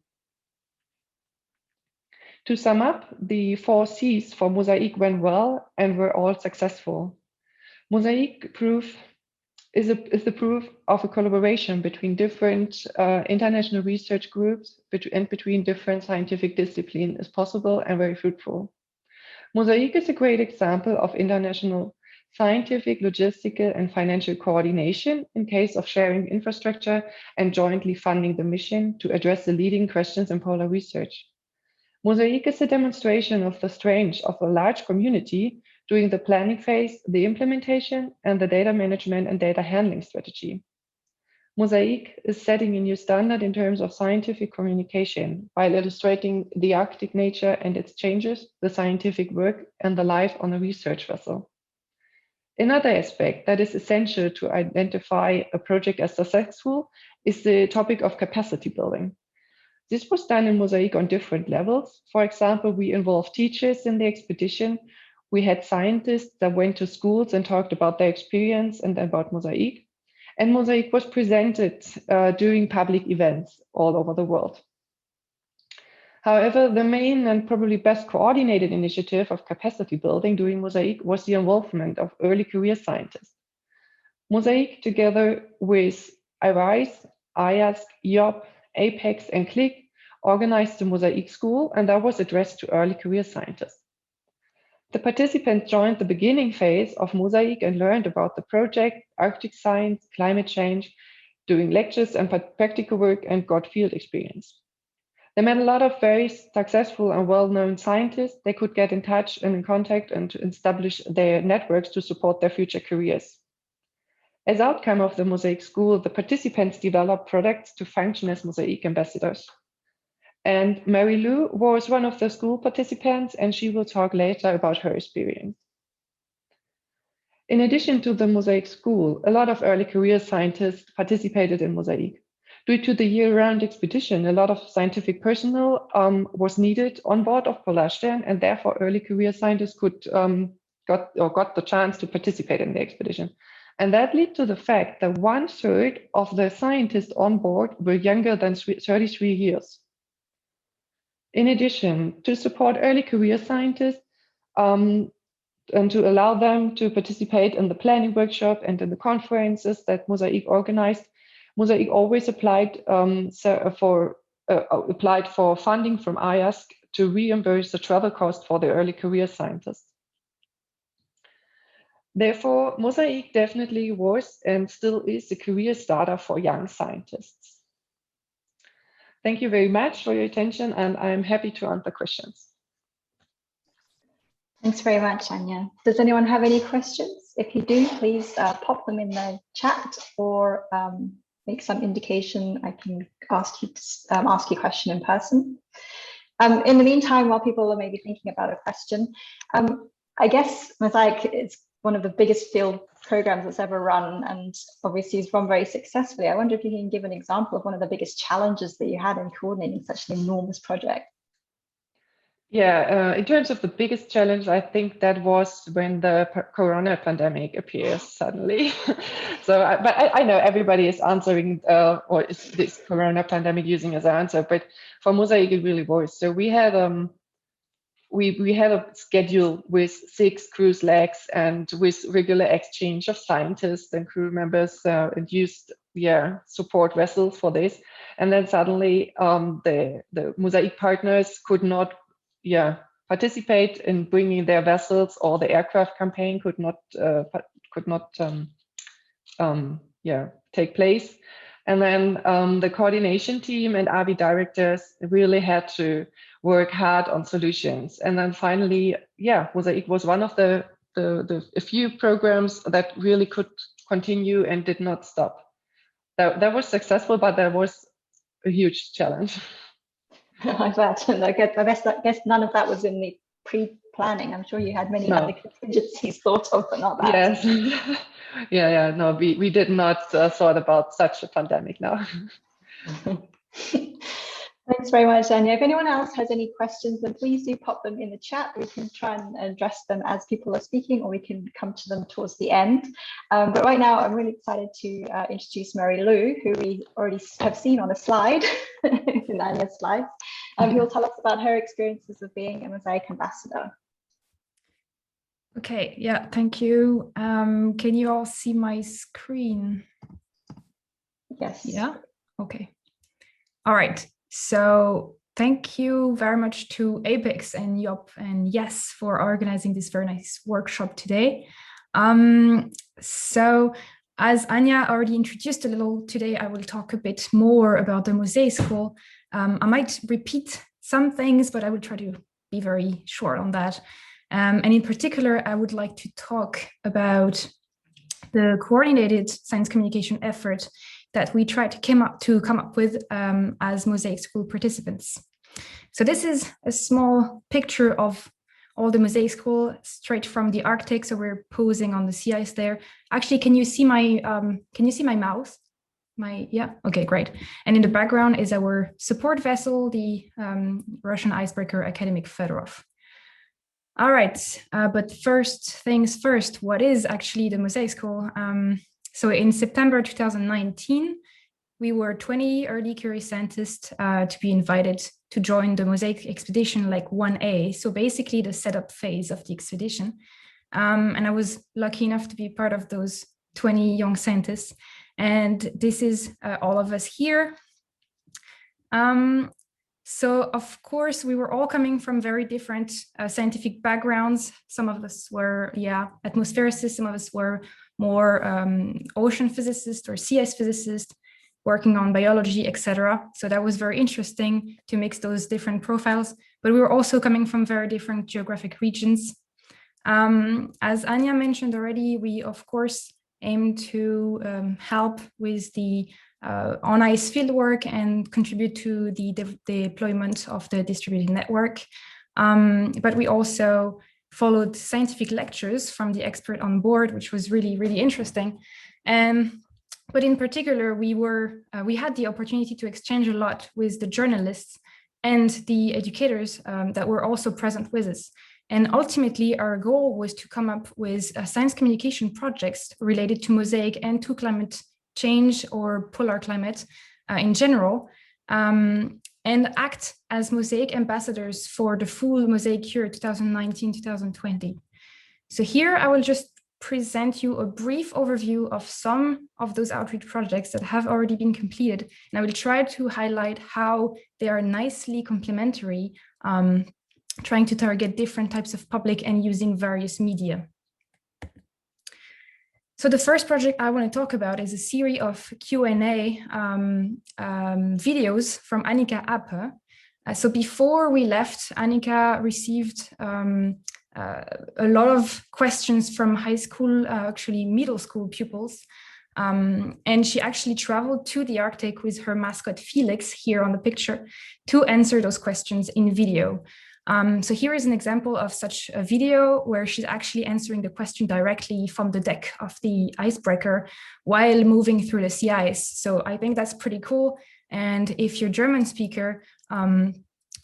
To sum up, the 4 C's for MOSAiC went well and were all successful. MOSAiC proof is the proof of a collaboration between different international research groups and between different scientific disciplines is possible and very fruitful. MOSAiC is a great example of international scientific, logistical, and financial coordination in case of sharing infrastructure and jointly funding the mission to address the leading questions in polar research. MOSAiC is a demonstration of the strength of a large community during the planning phase, the implementation, and the data management and data handling strategy. MOSAiC is setting a new standard in terms of scientific communication while illustrating the Arctic nature and its changes, the scientific work, and the life on a research vessel. Another aspect that is essential to identify a project as successful is the topic of capacity building. This was done in MOSAiC on different levels. For example, we involved teachers in the expedition. We had scientists that went to schools and talked about their experience and about MOSAiC. And MOSAiC was presented during public events all over the world. However, the main and probably best coordinated initiative of capacity building during MOSAiC was the involvement of early career scientists. MOSAiC, together with YESS, YOPP, APECS, and CLIC, organized the MOSAiC school, and that was addressed to early career scientists. The participants joined the beginning phase of MOSAiC and learned about the project, Arctic science, climate change, doing lectures and practical work, and got field experience. They met a lot of very successful and well-known scientists. They could get in touch and in contact and to establish their networks to support their future careers. As outcome of the MOSAiC school, the participants developed products to function as MOSAiC ambassadors. And Marylou was one of the school participants, and she will talk later about her experience. In addition to the MOSAiC school, a lot of early career scientists participated in MOSAiC. Due to the year-round expedition, a lot of scientific personnel was needed on board of Polarstern, and therefore early career scientists got the chance to participate in the expedition. And that led to the fact that 1/3 of the scientists on board were younger than 33 years. In addition, to support early career scientists and to allow them to participate in the planning workshop and in the conferences that MOSAiC organized, MOSAiC always applied for funding from YESS to reimburse the travel cost for the early career scientists. Therefore, MOSAiC definitely was and still is a career starter for young scientists. Thank you very much for your attention, and I'm happy to answer questions. Thanks very much, Anja. Does anyone have any questions? If you do, please pop them in the chat or make some indication. I can ask you a question in person. In the meantime, while people are maybe thinking about a question, I guess MOSAiC is one of the biggest field programs that's ever run, and obviously it's run very successfully. I wonder if you can give an example of one of the biggest challenges that you had in coordinating such an enormous project. Yeah, in terms of the biggest challenge, I think that was when the corona pandemic appears suddenly. But I know everybody is answering, or is this corona pandemic using as an answer, but for MOSAiC it really was. So we had a schedule with 6 cruise legs and with regular exchange of scientists and crew members and used support vessels for this. And then suddenly the MOSAiC partners could not participate in bringing their vessels, or the aircraft campaign could not take place. And then the coordination team and RV directors really had to work hard on solutions. And then finally, MOSAiC was one of the few programs that really could continue and did not stop. That was successful, but that was a huge challenge. I bet. And I guess none of that was in the pre-planning. I'm sure you had many other contingencies thought of, but not that. Yes. No, we did not thought about such a pandemic now. Thanks very much, Anja. If anyone else has any questions, then please do pop them in the chat. We can try and address them as people are speaking, or we can come to them towards the end. But right now, I'm really excited to introduce Marylou, who we already have seen on a slide, in Anja's slides. Who will tell us about her experiences of being a MOSAiC ambassador. Okay, yeah, thank you. Can you all see my screen? Yes. Yeah, okay. All right. So thank you very much to APECS and YOPP and YESS for organizing this very nice workshop today. So as Anja already introduced a little, today I will talk a bit more about the MOSAiC school. I might repeat some things, but I will try to be very short on that. And in particular, I would like to talk about the coordinated science communication effort that we tried to come up with as MOSAiC School participants. So this is a small picture of all the MOSAiC School straight from the Arctic. So we're posing on the sea ice there. Actually, can you see my mouth? Yeah, okay, great. And in the background is our support vessel, the Russian icebreaker Academic Fedorov. All right, but first things first, what is actually the MOSAiC School? So in September 2019, we were 20 early career scientists to be invited to join the MOSAiC expedition like 1A, so basically the setup phase of the expedition. And I was lucky enough to be part of those 20 young scientists. And this is all of us here. So of course, we were all coming from very different scientific backgrounds. Some of us were, atmosphericists, some of us were more ocean physicists or sea ice physicists, working on biology, etc. So that was very interesting to mix those different profiles, but we were also coming from very different geographic regions. As Anja mentioned already, we of course aim to help with the on-ice fieldwork and contribute to the deployment of the distributed network. But we also followed scientific lectures from the expert on board, which was really, really interesting. But in particular, we had the opportunity to exchange a lot with the journalists and the educators that were also present with us. And ultimately, our goal was to come up with science communication projects related to MOSAiC and to climate change or polar climate in general, and act as MOSAiC ambassadors for the full MOSAiC year 2019-2020. So here I will just present you a brief overview of some of those outreach projects that have already been completed. And I will try to highlight how they are nicely complementary, trying to target different types of public and using various media. So the first project I want to talk about is a series of Q&A videos from Annika Appe. So before we left, Annika received a lot of questions from high school, actually middle school pupils. And she actually traveled to the Arctic with her mascot Felix here on the picture to answer those questions in video. So here is an example of such a video where she's actually answering the question directly from the deck of the icebreaker while moving through the sea ice. So I think that's pretty cool. And if you're a German speaker,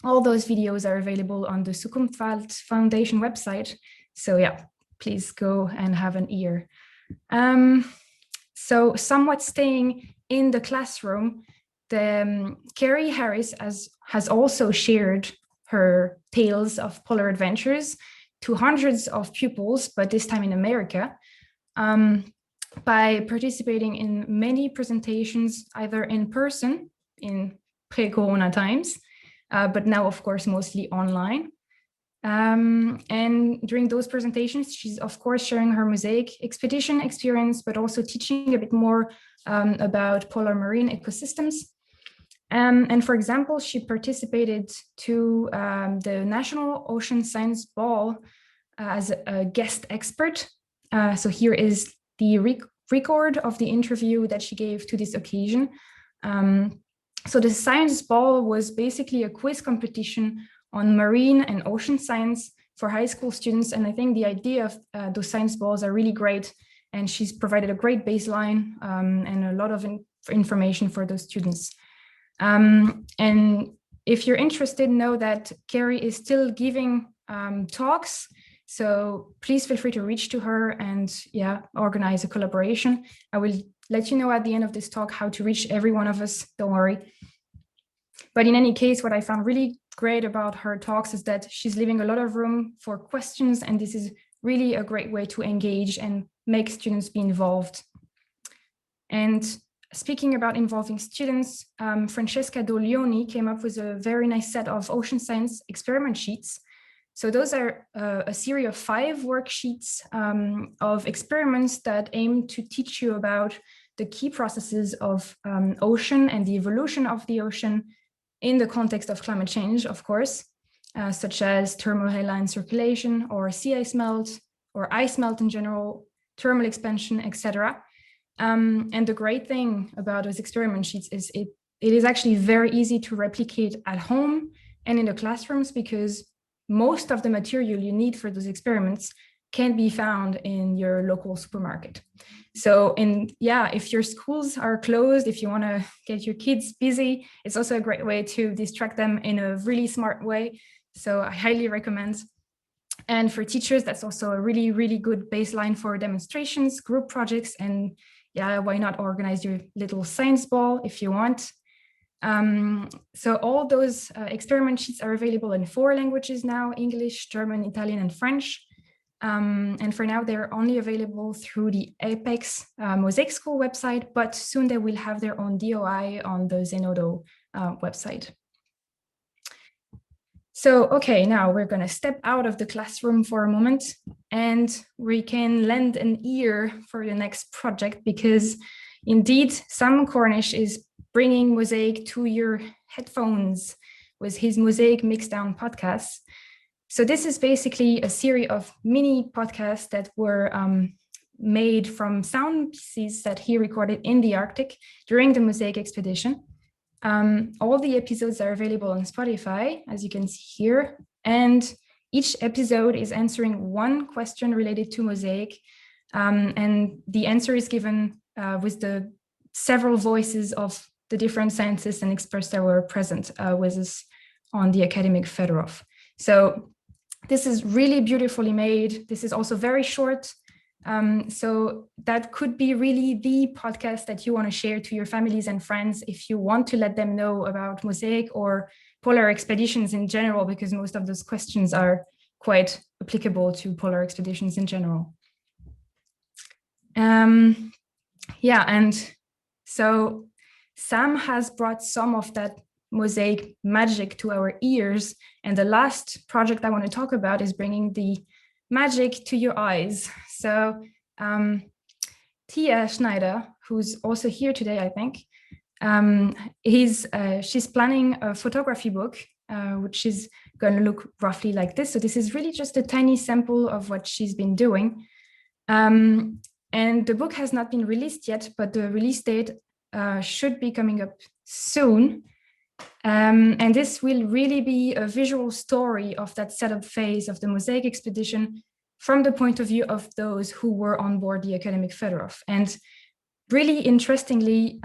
all those videos are available on the Zukunftswald Foundation website. So yeah, please go and have an ear. So somewhat staying in the classroom, Carrie Harris has also shared her tales of polar adventures to hundreds of pupils, but this time in America, by participating in many presentations, either in person in pre-corona times, but now of course mostly online. And during those presentations, she's of course sharing her MOSAiC expedition experience, but also teaching a bit more about polar marine ecosystems. And for example, she participated to the National Ocean Science Ball as a guest expert. So here is the record of the interview that she gave to this occasion. So the Science Ball was basically a quiz competition on marine and ocean science for high school students. And I think the idea of those science balls are really great. And she's provided a great baseline and a lot of information for those students. And if you're interested, know that Carrie is still giving talks. So please feel free to reach to her and organize a collaboration. I will let you know at the end of this talk how to reach every one of us, don't worry. But in any case, what I found really great about her talks is that she's leaving a lot of room for questions, and this is really a great way to engage and make students be involved. And speaking about involving students, Francesca Doglioni came up with a very nice set of ocean science experiment sheets. So those are a series of 5 worksheets of experiments that aim to teach you about the key processes of ocean and the evolution of the ocean in the context of climate change, of course. such as thermohaline circulation or sea ice melt or ice melt in general, thermal expansion, etc. And the great thing about those experiment sheets is it is actually very easy to replicate at home and in the classrooms, because most of the material you need for those experiments can be found in your local supermarket. So if your schools are closed, if you want to get your kids busy, it's also a great way to distract them in a really smart way. So I highly recommend. And for teachers, that's also a really, really good baseline for demonstrations, group projects, and why not organize your little science ball if you want. So all those experiment sheets are available in 4 languages now: English, German, Italian, and French. And for now, they're only available through the APECS MOSAiC School website, but soon they will have their own DOI on the Zenodo website. So, okay, now we're going to step out of the classroom for a moment, and we can lend an ear for the next project, because indeed, Sam Cornish is bringing MOSAiC to your headphones with his MOSAiC Mixdown podcast. So this is basically a series of mini podcasts that were made from sound pieces that he recorded in the Arctic during the MOSAiC expedition. All the episodes are available on Spotify, as you can see here, and each episode is answering one question related to MOSAiC, and the answer is given with the several voices of the different scientists and experts that were present with us on the academic federaff. So this is really beautifully made. This is also very short. So that could be really the podcast that you want to share to your families and friends if you want to let them know about MOSAiC or polar expeditions in general, because most of those questions are quite applicable to polar expeditions in general. And so Sam has brought some of that MOSAiC magic to our ears, and the last project I want to talk about is bringing the magic to your eyes. So Tia Schneider, who's also here today, I think, she's planning a photography book, which is going to look roughly like this. So this is really just a tiny sample of what she's been doing. And the book has not been released yet, but the release date should be coming up soon. And this will really be a visual story of that setup phase of the MOSAiC expedition from the point of view of those who were on board the academic federaff. And really interestingly,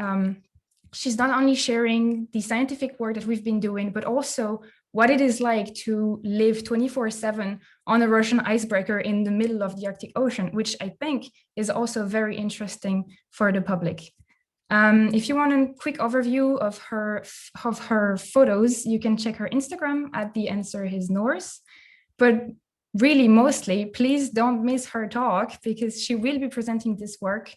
she's not only sharing the scientific work that we've been doing, but also what it is like to live 24/7 on a Russian icebreaker in the middle of the Arctic Ocean, which I think is also very interesting for the public. If you want a quick overview of her photos, you can check her Instagram at The Answer Is Norse. But really, mostly, please don't miss her talk, because she will be presenting this work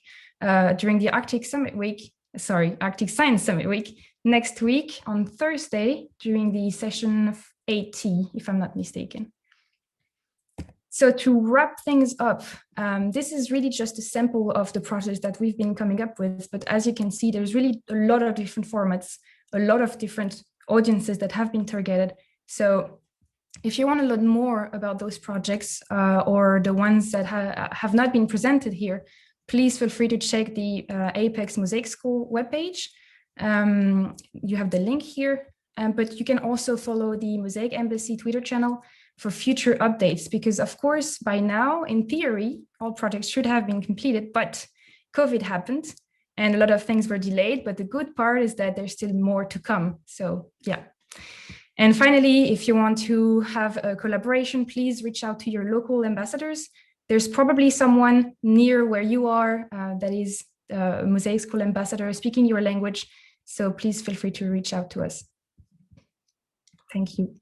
during the Arctic Science Summit Week next week on Thursday during the session 8T, if I'm not mistaken. So to wrap things up, this is really just a sample of the projects that we've been coming up with. But as you can see, there's really a lot of different formats, a lot of different audiences that have been targeted. So if you want to learn more about those projects or the ones that have not been presented here, please feel free to check the APECS MOSAiC School webpage. You have the link here, but you can also follow the MOSAiC Embassy Twitter channel for future updates, because of course, by now, in theory, all projects should have been completed, but COVID happened and a lot of things were delayed. But the good part is that there's still more to come. So yeah. And finally, if you want to have a collaboration, please reach out to your local ambassadors. There's probably someone near where you are that is a MOSAiC School ambassador speaking your language. So please feel free to reach out to us. Thank you.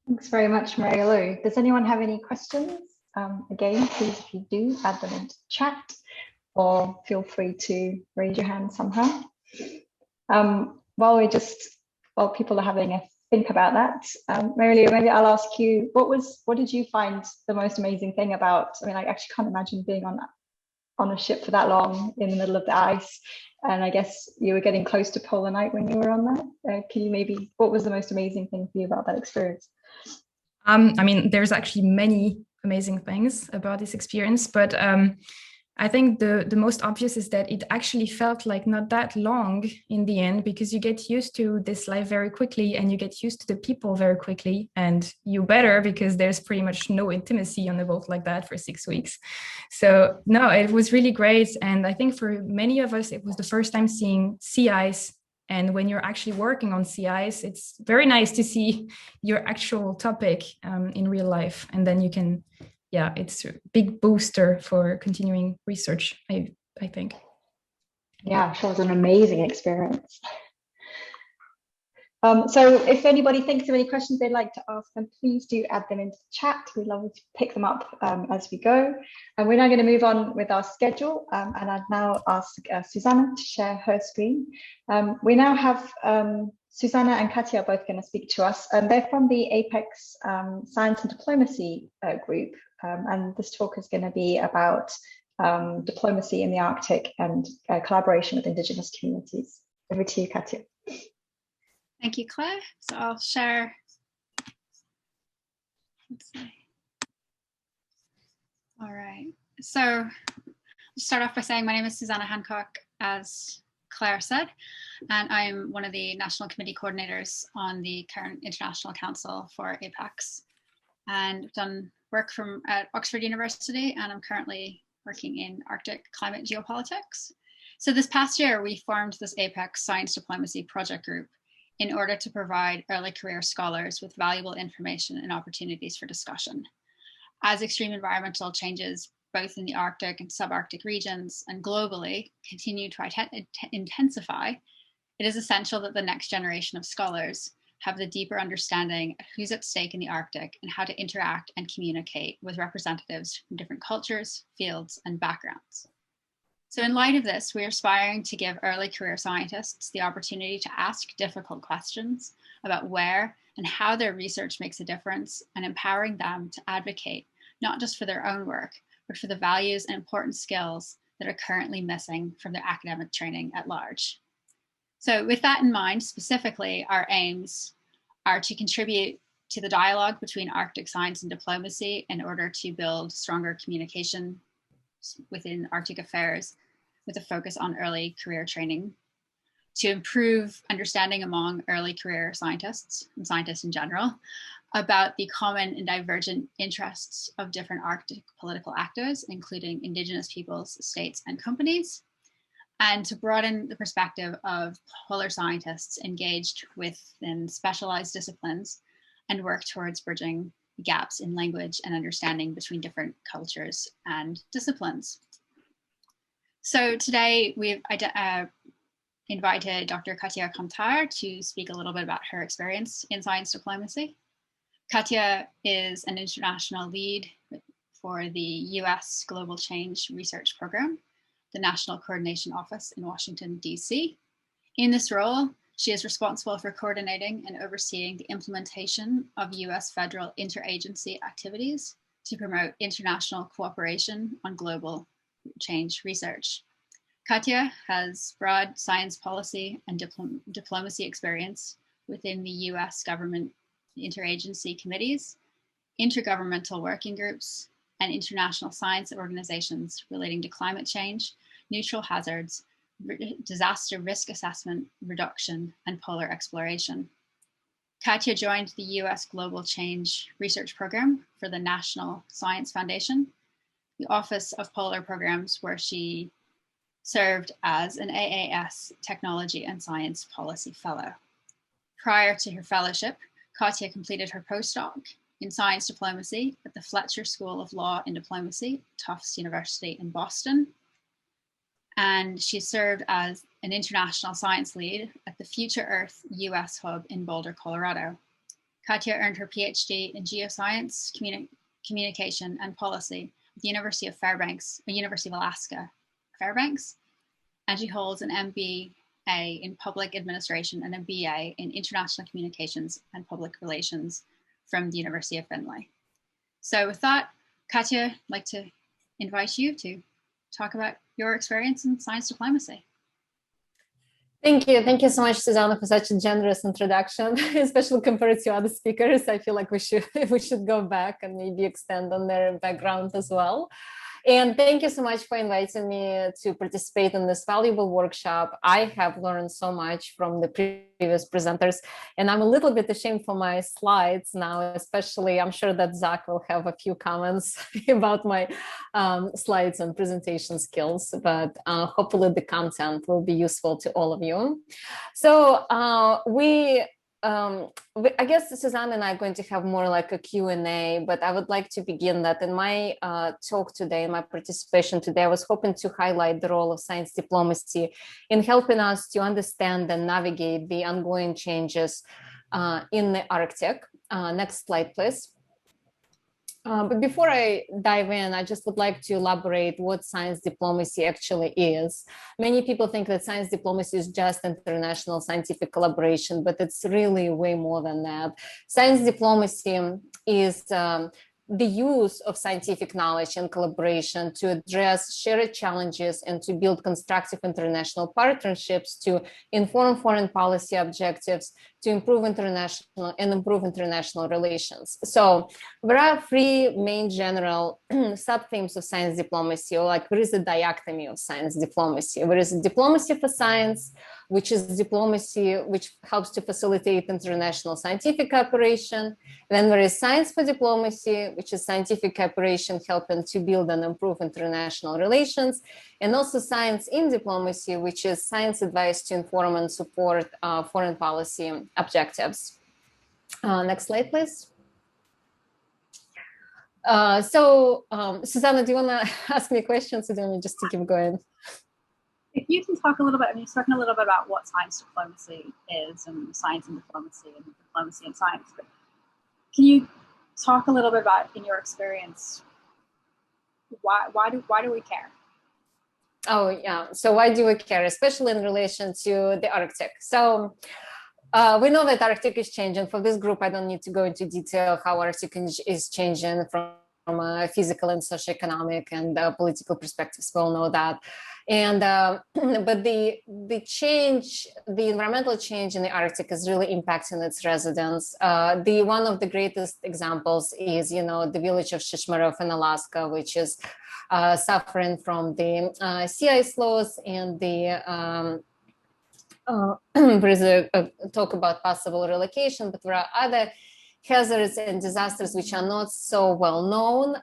Thanks very much, Marylou. Does anyone have any questions? Again, please, if you do, add them into the chat, or feel free to raise your hand somehow. While people are having a think about that, Marylou, maybe I'll ask you, what did you find the most amazing thing about? I mean, I actually can't imagine being on on a ship for that long in the middle of the ice. And I guess you were getting close to polar night when you were on that. Can you maybe, what was the most amazing thing for you about that experience? I mean, there's actually many amazing things about this experience, but I think the most obvious is that it actually felt like not that long in the end, because you get used to this life very quickly and you get used to the people very quickly, and you better because there's pretty much no intimacy on the boat like that for 6 weeks. So no, it was really great. And I think for many of us, it was the first time seeing sea ice. And when you're actually working on sea ice, it's very nice to see your actual topic in real life. And then you can, yeah, it's a big booster for continuing research, I think. Yeah, I'm sure it was an amazing experience. So if anybody thinks of any questions they'd like to ask, then please do add them into the chat. We'd love to pick them up as we go. And we're now going to move on with our schedule. And I'd now ask Susanna to share her screen. We now have Susanna and Katia are both going to speak to us. They're from the APECS Science and Diplomacy group. And this talk is going to be about diplomacy in the Arctic and collaboration with Indigenous communities. Over to you, Katia. Thank you, Claire. So I'll share. Let's see. All right. So I'll start off by saying my name is Susanna Hancock, as Claire said, and I'm one of the National Committee Coordinators on the current International Council for APECS. And I've done work at Oxford University, and I'm currently working in Arctic climate geopolitics. So this past year, we formed this APECS Science Diplomacy Project Group in order to provide early career scholars with valuable information and opportunities for discussion. As extreme environmental changes, both in the Arctic and subarctic regions and globally, continue to intensify, it is essential that the next generation of scholars have the deeper understanding of who's at stake in the Arctic and how to interact and communicate with representatives from different cultures, fields, and backgrounds. So in light of this, we're aspiring to give early career scientists the opportunity to ask difficult questions about where and how their research makes a difference, and empowering them to advocate not just for their own work, but for the values and important skills that are currently missing from their academic training at large. So with that in mind, specifically, our aims are to contribute to the dialogue between Arctic science and diplomacy in order to build stronger communication within Arctic affairs with a focus on early career training, to improve understanding among early career scientists and scientists in general about the common and divergent interests of different Arctic political actors, including Indigenous peoples, states, and companies, and to broaden the perspective of polar scientists engaged within specialized disciplines and work towards bridging gaps in language and understanding between different cultures and disciplines. So today we've invited Dr. Katia Kontar to speak a little bit about her experience in science diplomacy. Katia is an international lead for the US Global Change Research Program, the National Coordination Office in Washington, DC. In this role, she is responsible for coordinating and overseeing the implementation of US federal interagency activities to promote international cooperation on global change research. Katia has broad science policy and diplomacy experience within the US government interagency committees, intergovernmental working groups, and international science organizations relating to climate change, neutral hazards, disaster risk assessment, reduction, and polar exploration. Katia joined the US Global Change Research Program for the National Science Foundation, the Office of Polar Programs, where she served as an AAS Technology and Science Policy Fellow. Prior to her fellowship, Katia completed her postdoc in science diplomacy at the Fletcher School of Law and Diplomacy, Tufts University in Boston. And she served as an international science lead at the Future Earth US Hub in Boulder, Colorado. Katia earned her PhD in geoscience, communication, and policy at the University of Fairbanks, or University of Alaska, Fairbanks, and she holds an MBA in public administration and a BA in international communications and public relations from the University of Findlay. So with that, Katia, I'd like to invite you to talk about your experience in science diplomacy. Thank you. Thank you so much, Susanna, for such a generous introduction, especially compared to other speakers. I feel like we should go back and maybe extend on their background as well. And thank you so much for inviting me to participate in this valuable workshop. I have learned so much from the previous presenters, and I'm a little bit ashamed for my slides now, especially I'm sure that Zack will have a few comments about my slides and presentation skills, but hopefully the content will be useful to all of you. So I guess Susanna and I are going to have more like a Q&A, but I would like to begin that in my talk today, my participation today, I was hoping to highlight the role of science diplomacy in helping us to understand and navigate the ongoing changes in the Arctic. Next slide, please. But before I dive in, I just would like to elaborate what science diplomacy actually is. Many people think that science diplomacy is just international scientific collaboration, but it's really way more than that. Science diplomacy is the use of scientific knowledge and collaboration to address shared challenges and to build constructive international partnerships to inform foreign policy objectives, to improve international relations. So there are three main general sub-themes of science diplomacy, or like there is a dichotomy of science diplomacy. There is a diplomacy for science, which is diplomacy which helps to facilitate international scientific cooperation. Then there is science for diplomacy, which is scientific cooperation helping to build and improve international relations. And also science in diplomacy, which is science advice to inform and support foreign policy objectives. Next slide, please. Susanna, do you want to ask me questions, or do you want me just to keep going? If you can talk a little bit, I mean, you've spoken a little bit about what science diplomacy is and science and diplomacy and science, but can you talk a little bit about, in your experience, why do we care? Oh, yeah. So why do we care, especially in relation to the Arctic? So we know that Arctic is changing. For this group, I don't need to go into detail how Arctic is changing from a physical and socioeconomic and political perspectives. We all know that. And but the environmental change in the Arctic is really impacting its residents. One of the greatest examples is, the village of Shishmarov in Alaska, which is suffering from the sea ice loss, and there is a talk about possible relocation, but there are other hazards and disasters which are not so well known.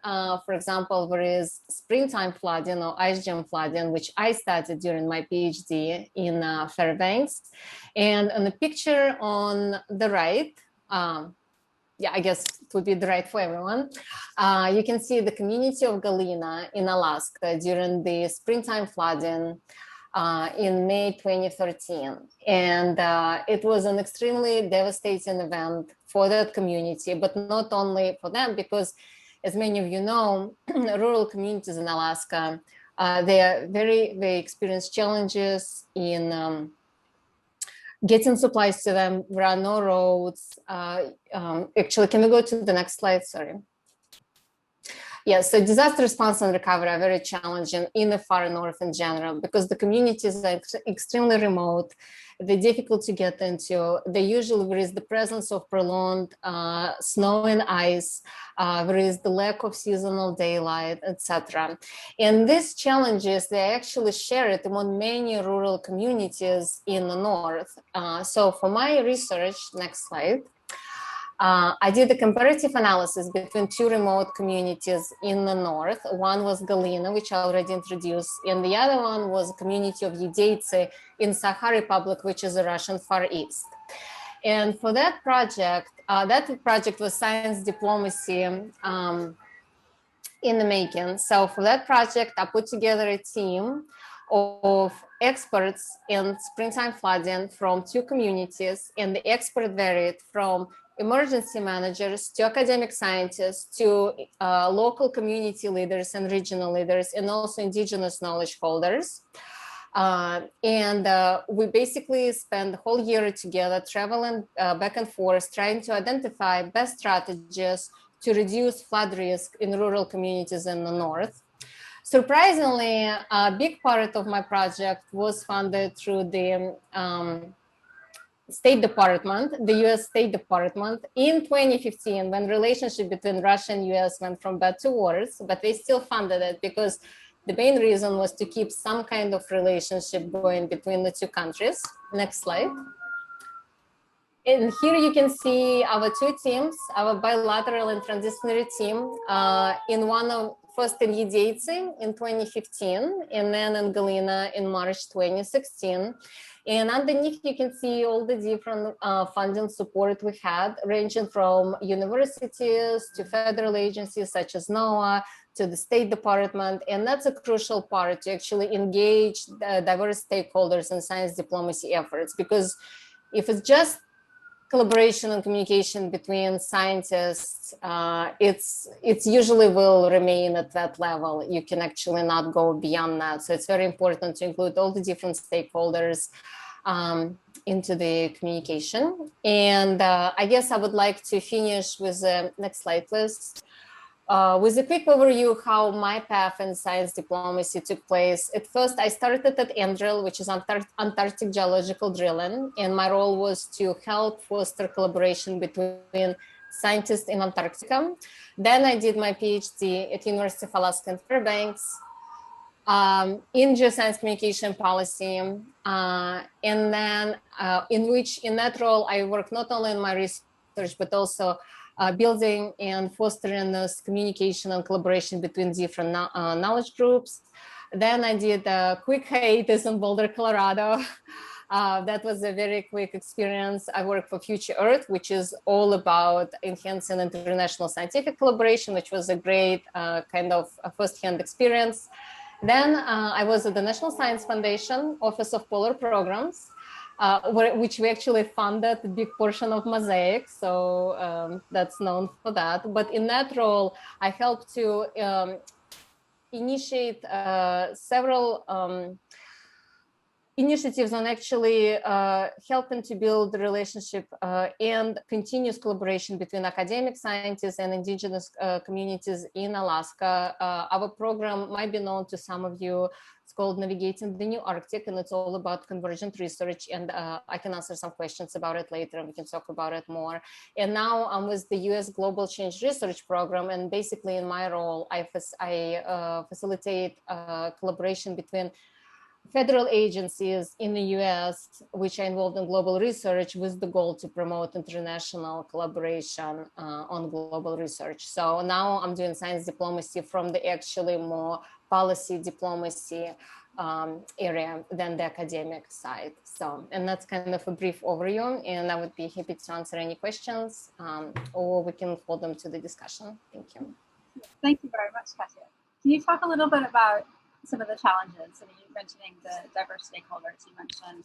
For example, there is springtime flooding or ice jam flooding, which I studied during my PhD in Fairbanks. And on the picture on the right, I guess it would be the right for everyone. You can see the community of Galena in Alaska during the springtime flooding in May 2013. And it was an extremely devastating event for that community, but not only for them, because as many of you know, rural communities in Alaska, they experience challenges in getting supplies to them. There are no roads. Actually, can we go to the next slide? Sorry. Yes, so disaster response and recovery are very challenging in the far north in general, because the communities are extremely remote. They're difficult to get into. There is the presence of prolonged snow and ice. There is the lack of seasonal daylight, etc. And these challenges, they actually share it among many rural communities in the north. So for my research, next slide, I did a comparative analysis between two remote communities in the north. One was Galena, which I already introduced, and the other one was a community of Yudeytsi in Sakha Republic, which is the Russian Far East. And for that project was science diplomacy in the making. So for that project, I put together a team of experts in springtime flooding from two communities, and the expert varied from emergency managers to academic scientists to local community leaders and regional leaders, and also indigenous knowledge holders. We basically spent the whole year together traveling back and forth, trying to identify best strategies to reduce flood risk in rural communities in the north. Surprisingly, a big part of my project was funded through the State Department, the US State Department, in 2015, when relationship between Russia and US went from bad to worse, but they still funded it because the main reason was to keep some kind of relationship going between the two countries. Next slide. And here you can see our two teams, our bilateral and transdisciplinary team, first in Yedice in 2015, and then in Galena in March 2016. And underneath, you can see all the different funding support we had, ranging from universities to federal agencies such as NOAA, to the State Department. And that's a crucial part, to actually engage diverse stakeholders in science diplomacy efforts. Because if it's just collaboration and communication between scientists, it's usually will remain at that level. You can actually not go beyond that. So it's very important to include all the different stakeholders into the communication. And I guess I would like to finish with the next slide, please. With a quick overview of how my path in science diplomacy took place. At first, I started at ANDRIL, which is Antarctic Geological Drilling, and my role was to help foster collaboration between scientists in Antarctica. Then I did my PhD at University of Alaska in Fairbanks in geoscience communication policy, and then in that role, I worked not only in my research, but also building and fostering this communication and collaboration between different knowledge groups. Then I did a quick hiatus in Boulder, Colorado. That was a very quick experience. I worked for Future Earth, which is all about enhancing international scientific collaboration, which was a great kind of first-hand experience. Then I was at the National Science Foundation, Office of Polar Programs, which we actually funded a big portion of MOSAiC, so that's known for that. But in that role, I helped to initiate several initiatives on actually helping to build the relationship and continuous collaboration between academic scientists and indigenous communities in Alaska. Our program might be known to some of you. It's called Navigating the New Arctic, and it's all about convergent research. And I can answer some questions about it later, and we can talk about it more. And now I'm with the US Global Change Research Program, and basically in my role, I facilitate collaboration between federal agencies in the US, which are involved in global research, with the goal to promote international collaboration on global research. So now I'm doing science diplomacy from the actually more policy diplomacy area than the academic side. So, and that's kind of a brief overview, and I would be happy to answer any questions, or we can hold them to the discussion. Thank you. Thank you very much, Katia. Can you talk a little bit about some of the challenges? I mean, you're mentioning the diverse stakeholders. You mentioned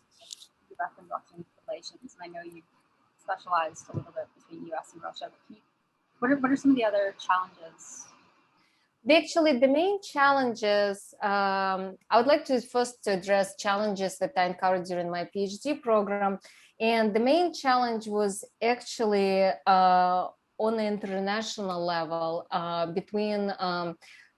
US and Russian relations, and I know you specialized a little bit between US and Russia. But what are some of the other challenges? Actually, the main challenges, I would like to first address challenges that I encountered during my PhD program. And the main challenge was actually on the international level between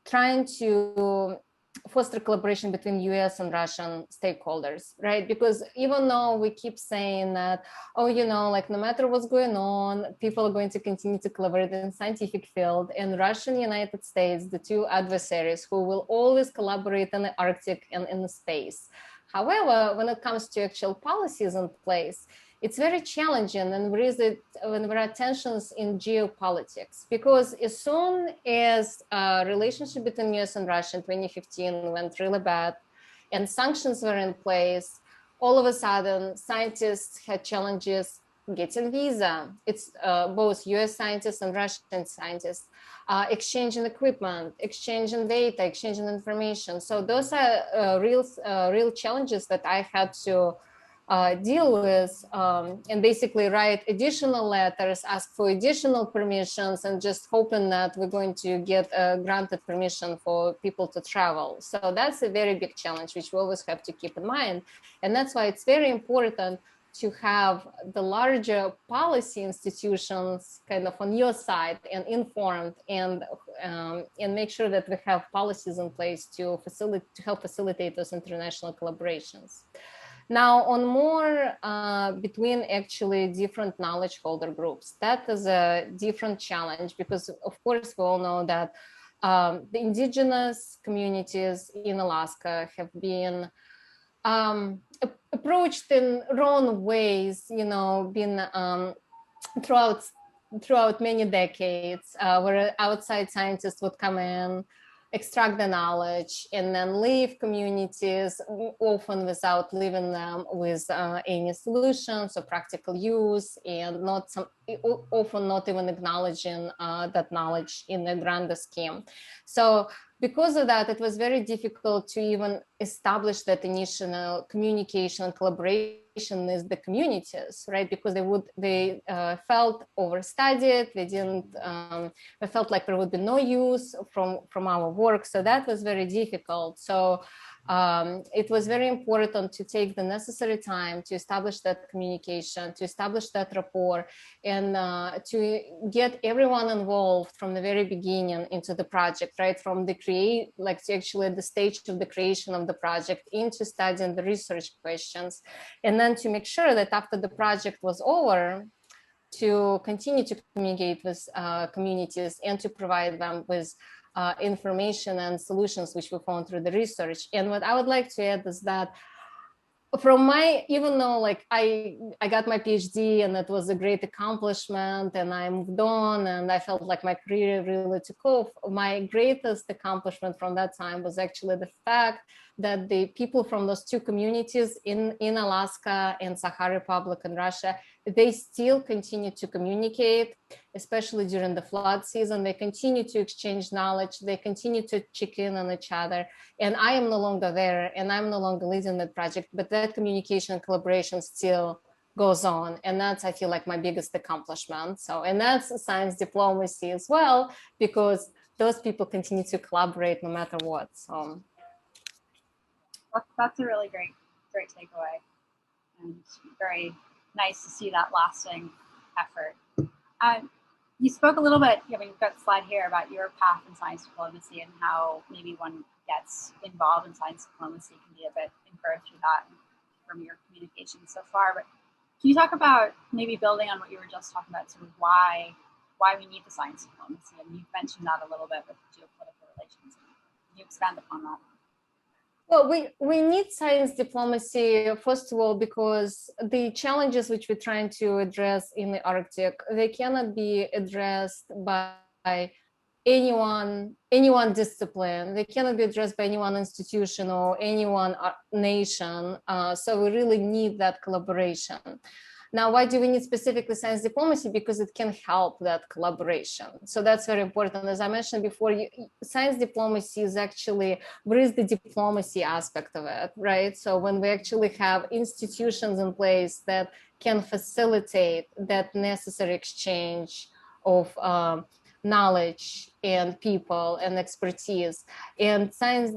trying to foster collaboration between US and Russian stakeholders, right? Because even though we keep saying that, oh, you know, like no matter what's going on, people are going to continue to collaborate in the scientific field, and Russia and United States, the two adversaries who will always collaborate in the Arctic and in the space. However, when it comes to actual policies in place, it's very challenging, and when there are tensions in geopolitics, because as soon as relationship between US and Russia in 2015 went really bad and sanctions were in place, all of a sudden scientists had challenges getting visa. It's both US scientists and Russian scientists, exchanging equipment, exchanging data, exchanging information. So those are real challenges that I had to deal with, and basically write additional letters, ask for additional permissions, and just hoping that we're going to get granted permission for people to travel. So that's a very big challenge, which we always have to keep in mind. And that's why it's very important to have the larger policy institutions kind of on your side and informed, and make sure that we have policies in place to help facilitate those international collaborations. Now, on more between actually different knowledge holder groups, that is a different challenge, because of course we all know that the indigenous communities in Alaska have been approached in wrong ways, been throughout many decades, where outside scientists would come in, extract the knowledge, and then leave communities, often without leaving them with any solutions or practical use, and often not even acknowledging that knowledge in the grander scheme. So because of that, it was very difficult to even establish that initial communication and collaboration with the communities, right? Because they felt overstudied. They felt like there would be no use from our work. So that was very difficult. So it was very important to take the necessary time to establish that communication, to establish that rapport, and to get everyone involved from the very beginning into the project, right? From the actually the stage of the creation of the project into studying the research questions, and then to make sure that after the project was over, to continue to communicate with communities and to provide them with information and solutions which we found through the research. And what I would like to add is that even though I got my PhD and that was a great accomplishment, and I moved on and I felt like my career really took off, my greatest accomplishment from that time was actually the fact that the people from those two communities in Alaska and Sakha Republic and Russia, they still continue to communicate, especially during the flood season. They continue to exchange knowledge. They continue to check in on each other. And I am no longer there, and I'm no longer leading that project, but that communication and collaboration still goes on. And that's, I feel like, my biggest accomplishment. So, and that's science diplomacy as well, because those people continue to collaborate no matter what. So that's a really great takeaway, and very nice to see that lasting effort. You spoke a little bit, we've got a slide here about your path in science diplomacy and how maybe one gets involved in science diplomacy can be a bit inferred through that from your communication so far. But can you talk about, maybe building on what you were just talking about, sort of why we need the science diplomacy? And you've mentioned that a little bit with geopolitical relations. Can you expand upon that? Well, we need science diplomacy, first of all, because the challenges which we're trying to address in the Arctic, they cannot be addressed by any one discipline. They cannot be addressed by any one institution or any one nation. So we really need that collaboration. Now, why do we need specifically science diplomacy? Because it can help that collaboration. So that's very important. As I mentioned before, science diplomacy is actually, where is the diplomacy aspect of it, right? So when we actually have institutions in place that can facilitate that necessary exchange of knowledge and people and expertise, and science,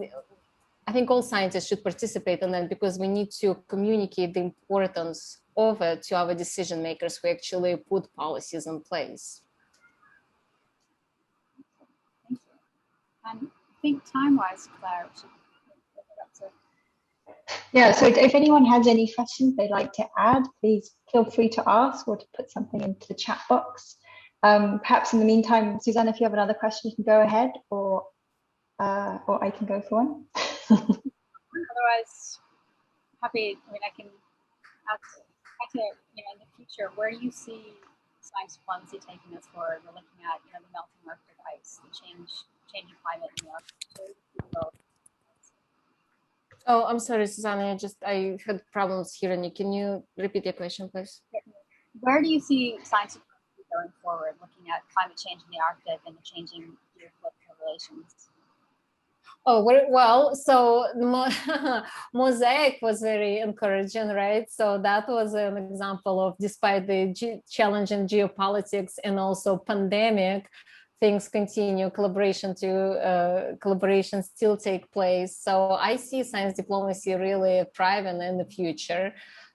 I think all scientists should participate in that, because we need to communicate the importance of it to our decision makers who actually put policies in place. Thank you. And I think time-wise, Claire, we should look it up to. Yeah, so if anyone has any questions they'd like to add, please feel free to ask or to put something into the chat box. Perhaps in the meantime, Susanna, if you have another question, you can go ahead, or I can go for one. Otherwise, happy. I can ask. In the future, where do you see science diplomacy taking us forward? We're looking at, the melting Arctic ice, the changing climate in the Arctic. Oh, I'm sorry, Susanna. I had problems hearing you. Can you repeat your question, please? Where do you see science diplomacy going forward, looking at climate change in the Arctic and the changing geopolitical relations? Oh, well, so MOSAiC was very encouraging, right? So that was an example of, despite the challenging geopolitics and also pandemic, things continue, collaboration still take place. So I see science diplomacy really thriving in the future.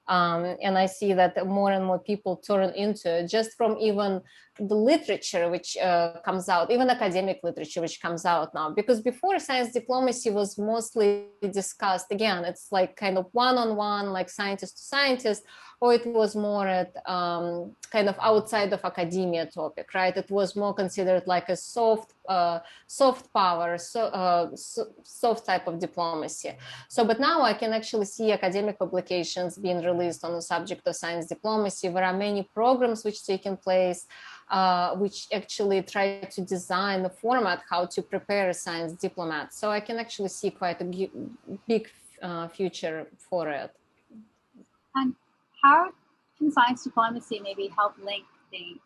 And I see that more and more people turn into it, just from even the literature which comes out, even academic literature which comes out now. Because before, science diplomacy was mostly discussed, again, it's like kind of one-on-one, like scientist to scientist, or it was more at kind of outside of academia topic, right? It was more considered like a soft power, soft type of diplomacy. So, but now I can actually see academic publications being released on the subject of science diplomacy. There are many programs which taking place, which actually try to design the format how to prepare a science diplomat. So I can actually see quite a big future for it. And how can science diplomacy maybe help link the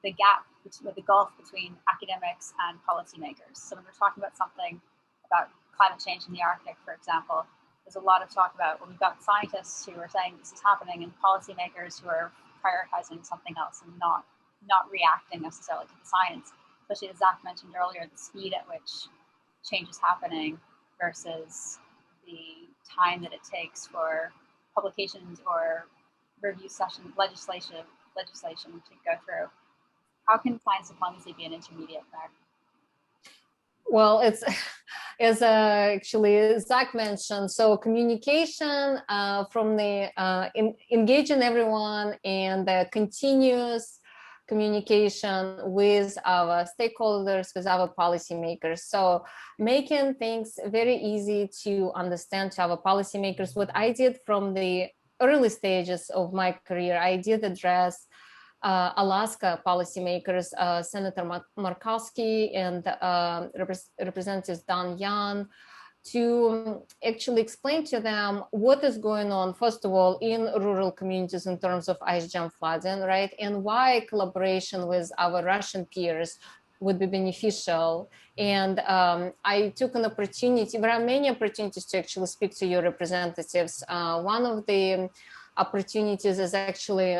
gap, the gulf between academics and policymakers? So when we're talking about something about climate change in the Arctic, for example, there's a lot of talk about, well, we've got scientists who are saying this is happening and policymakers who are prioritizing something else and not reacting necessarily to the science, especially as Zack mentioned earlier, the speed at which change is happening versus the time that it takes for publications or review sessions, legislation to go through. How can science diplomacy be an intermediate there? Well, it's as actually Zack mentioned, so communication from the engaging everyone and the continuous communication with our stakeholders, with our policymakers. So making things very easy to understand to our policymakers. What I did from the early stages of my career, I did address Alaska policymakers, Senator Murkowski and Representative Dan Young, to actually explain to them what is going on, first of all, in rural communities in terms of ice jam flooding, right? And why collaboration with our Russian peers would be beneficial. And I took an opportunity, there are many opportunities to actually speak to your representatives. One of the opportunities is actually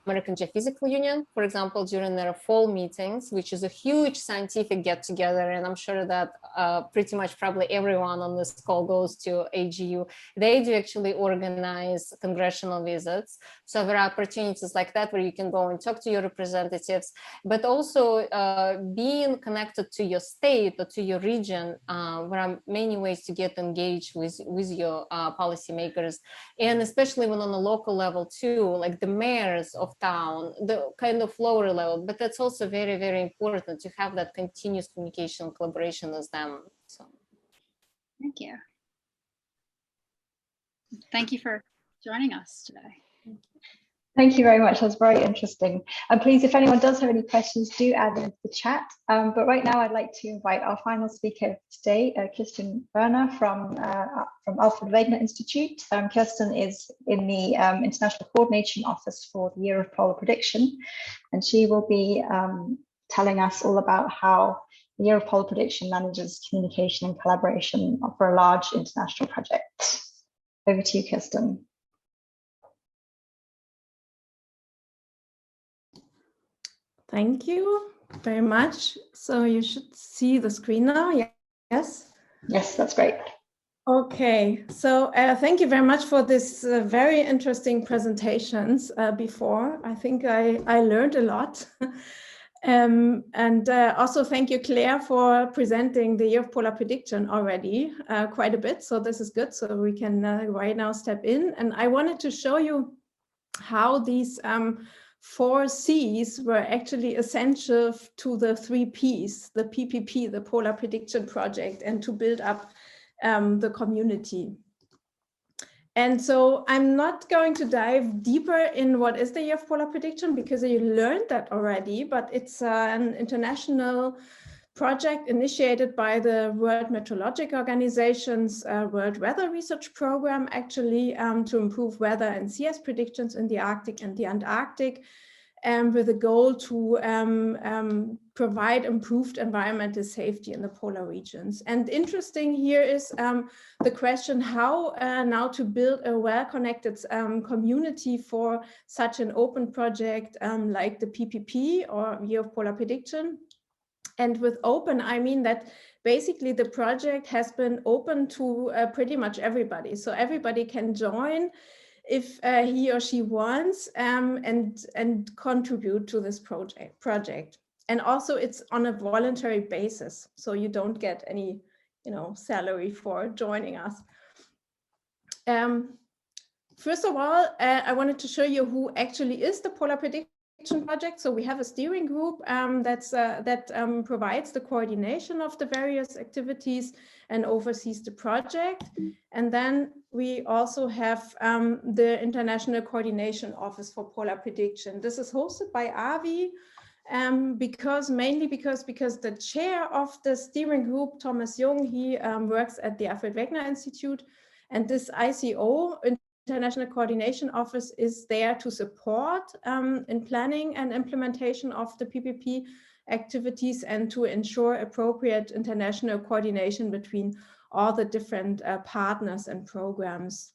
American Geophysical Union, for example, during their fall meetings, which is a huge scientific get-together, and I'm sure that pretty much probably everyone on this call goes to AGU. They do actually organize congressional visits. So there are opportunities like that where you can go and talk to your representatives, but also being connected to your state or to your region, there are many ways to get engaged with your policymakers, and especially when on a local level too, like the mayors of town, the kind of lower level, but that's also very, very important to have that continuous communication and collaboration with them. So thank you. Thank you for joining us today. Thank you very much. That's very interesting. And please, if anyone does have any questions, do add them into the chat. But right now, I'd like to invite our final speaker today, Kirstin Werner from Alfred Wegener Institute. Kirstin is in the International Coordination Office for the Year of Polar Prediction, and she will be telling us all about how the Year of Polar Prediction manages communication and collaboration for a large international project. Over to you, Kirstin. Thank you very much. So you should see the screen now. Yes? Yes, that's great. Okay, so thank you very much for this very interesting presentations before. I think I learned a lot. And also thank you, Claire, for presenting the Year of Polar Prediction already quite a bit. So this is good. So we can right now step in. And I wanted to show you how these 4 C's were actually essential to the 3 P's, the PPP, the Polar Prediction Project, and to build up the community. And so I'm not going to dive deeper in what is the Year of Polar Prediction, because you learned that already, but it's an international project initiated by the World Meteorological Organization's World Weather Research Program, actually, to improve weather and sea ice predictions in the Arctic and the Antarctic, with a goal to provide improved environmental safety in the polar regions. And interesting here is the question how now to build a well-connected community for such an open project like the PPP or Year of Polar Prediction. And with open, I mean that basically the project has been open to pretty much everybody. So everybody can join if he or she wants, and contribute to this project. And also it's on a voluntary basis, so you don't get any, salary for joining us. First of all, I wanted to show you who actually is the Polar Prediction Project. So we have a steering group that provides the coordination of the various activities and oversees the project. And then we also have the International Coordination Office for Polar Prediction. This is hosted by AVI, because the chair of the steering group, Thomas Jung, he works at the Alfred Wegener Institute, and this ICO, International Coordination Office, is there to support in planning and implementation of the PPP activities and to ensure appropriate international coordination between all the different partners and programs.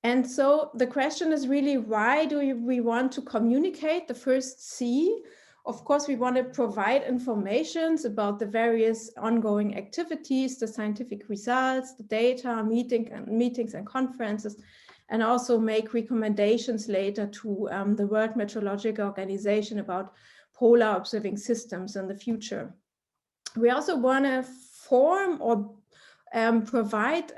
And so the question is really, why do we want to communicate the first C? Of course, we want to provide information about the various ongoing activities, the scientific results, the data, meetings and conferences, and also make recommendations later to the World Meteorological Organization about polar observing systems in the future. We also want to form or provide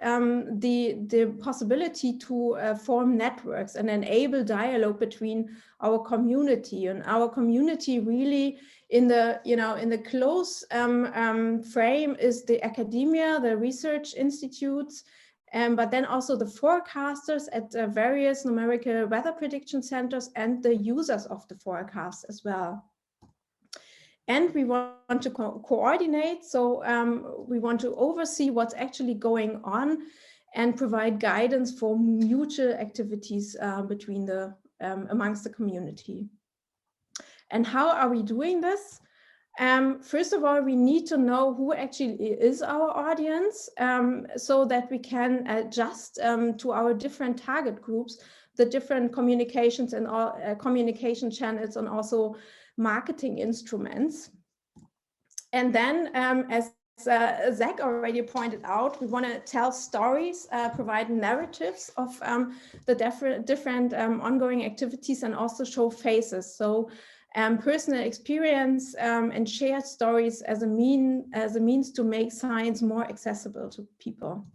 the possibility to form networks and enable dialogue between our community, and our community really in the close frame is the academia, the research institutes, but then also the forecasters at various numerical weather prediction centers and the users of the forecast as well. And we want to coordinate, so we want to oversee what's actually going on and provide guidance for mutual activities between amongst the community. And how are we doing this? First of all, we need to know who actually is our audience, so that we can adjust to our different target groups, the different communications and all communication channels, and also marketing instruments. And then, as Zack already pointed out, we want to tell stories, provide narratives of the different ongoing activities, and also show faces. So personal experience and shared stories as a means to make science more accessible to people.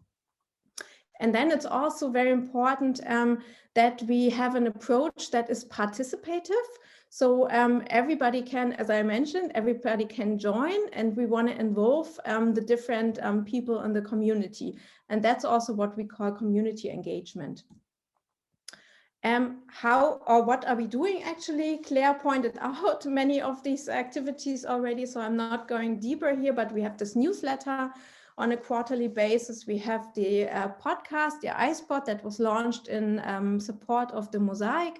And then it's also very important that we have an approach that is participative. So everybody can, as I mentioned, everybody can join, and we want to involve the different people in the community. And that's also what we call community engagement. What are we doing actually? Claire pointed out many of these activities already, so I'm not going deeper here, but we have this newsletter on a quarterly basis. We have the podcast, the iSpot, that was launched in support of the MOSAiC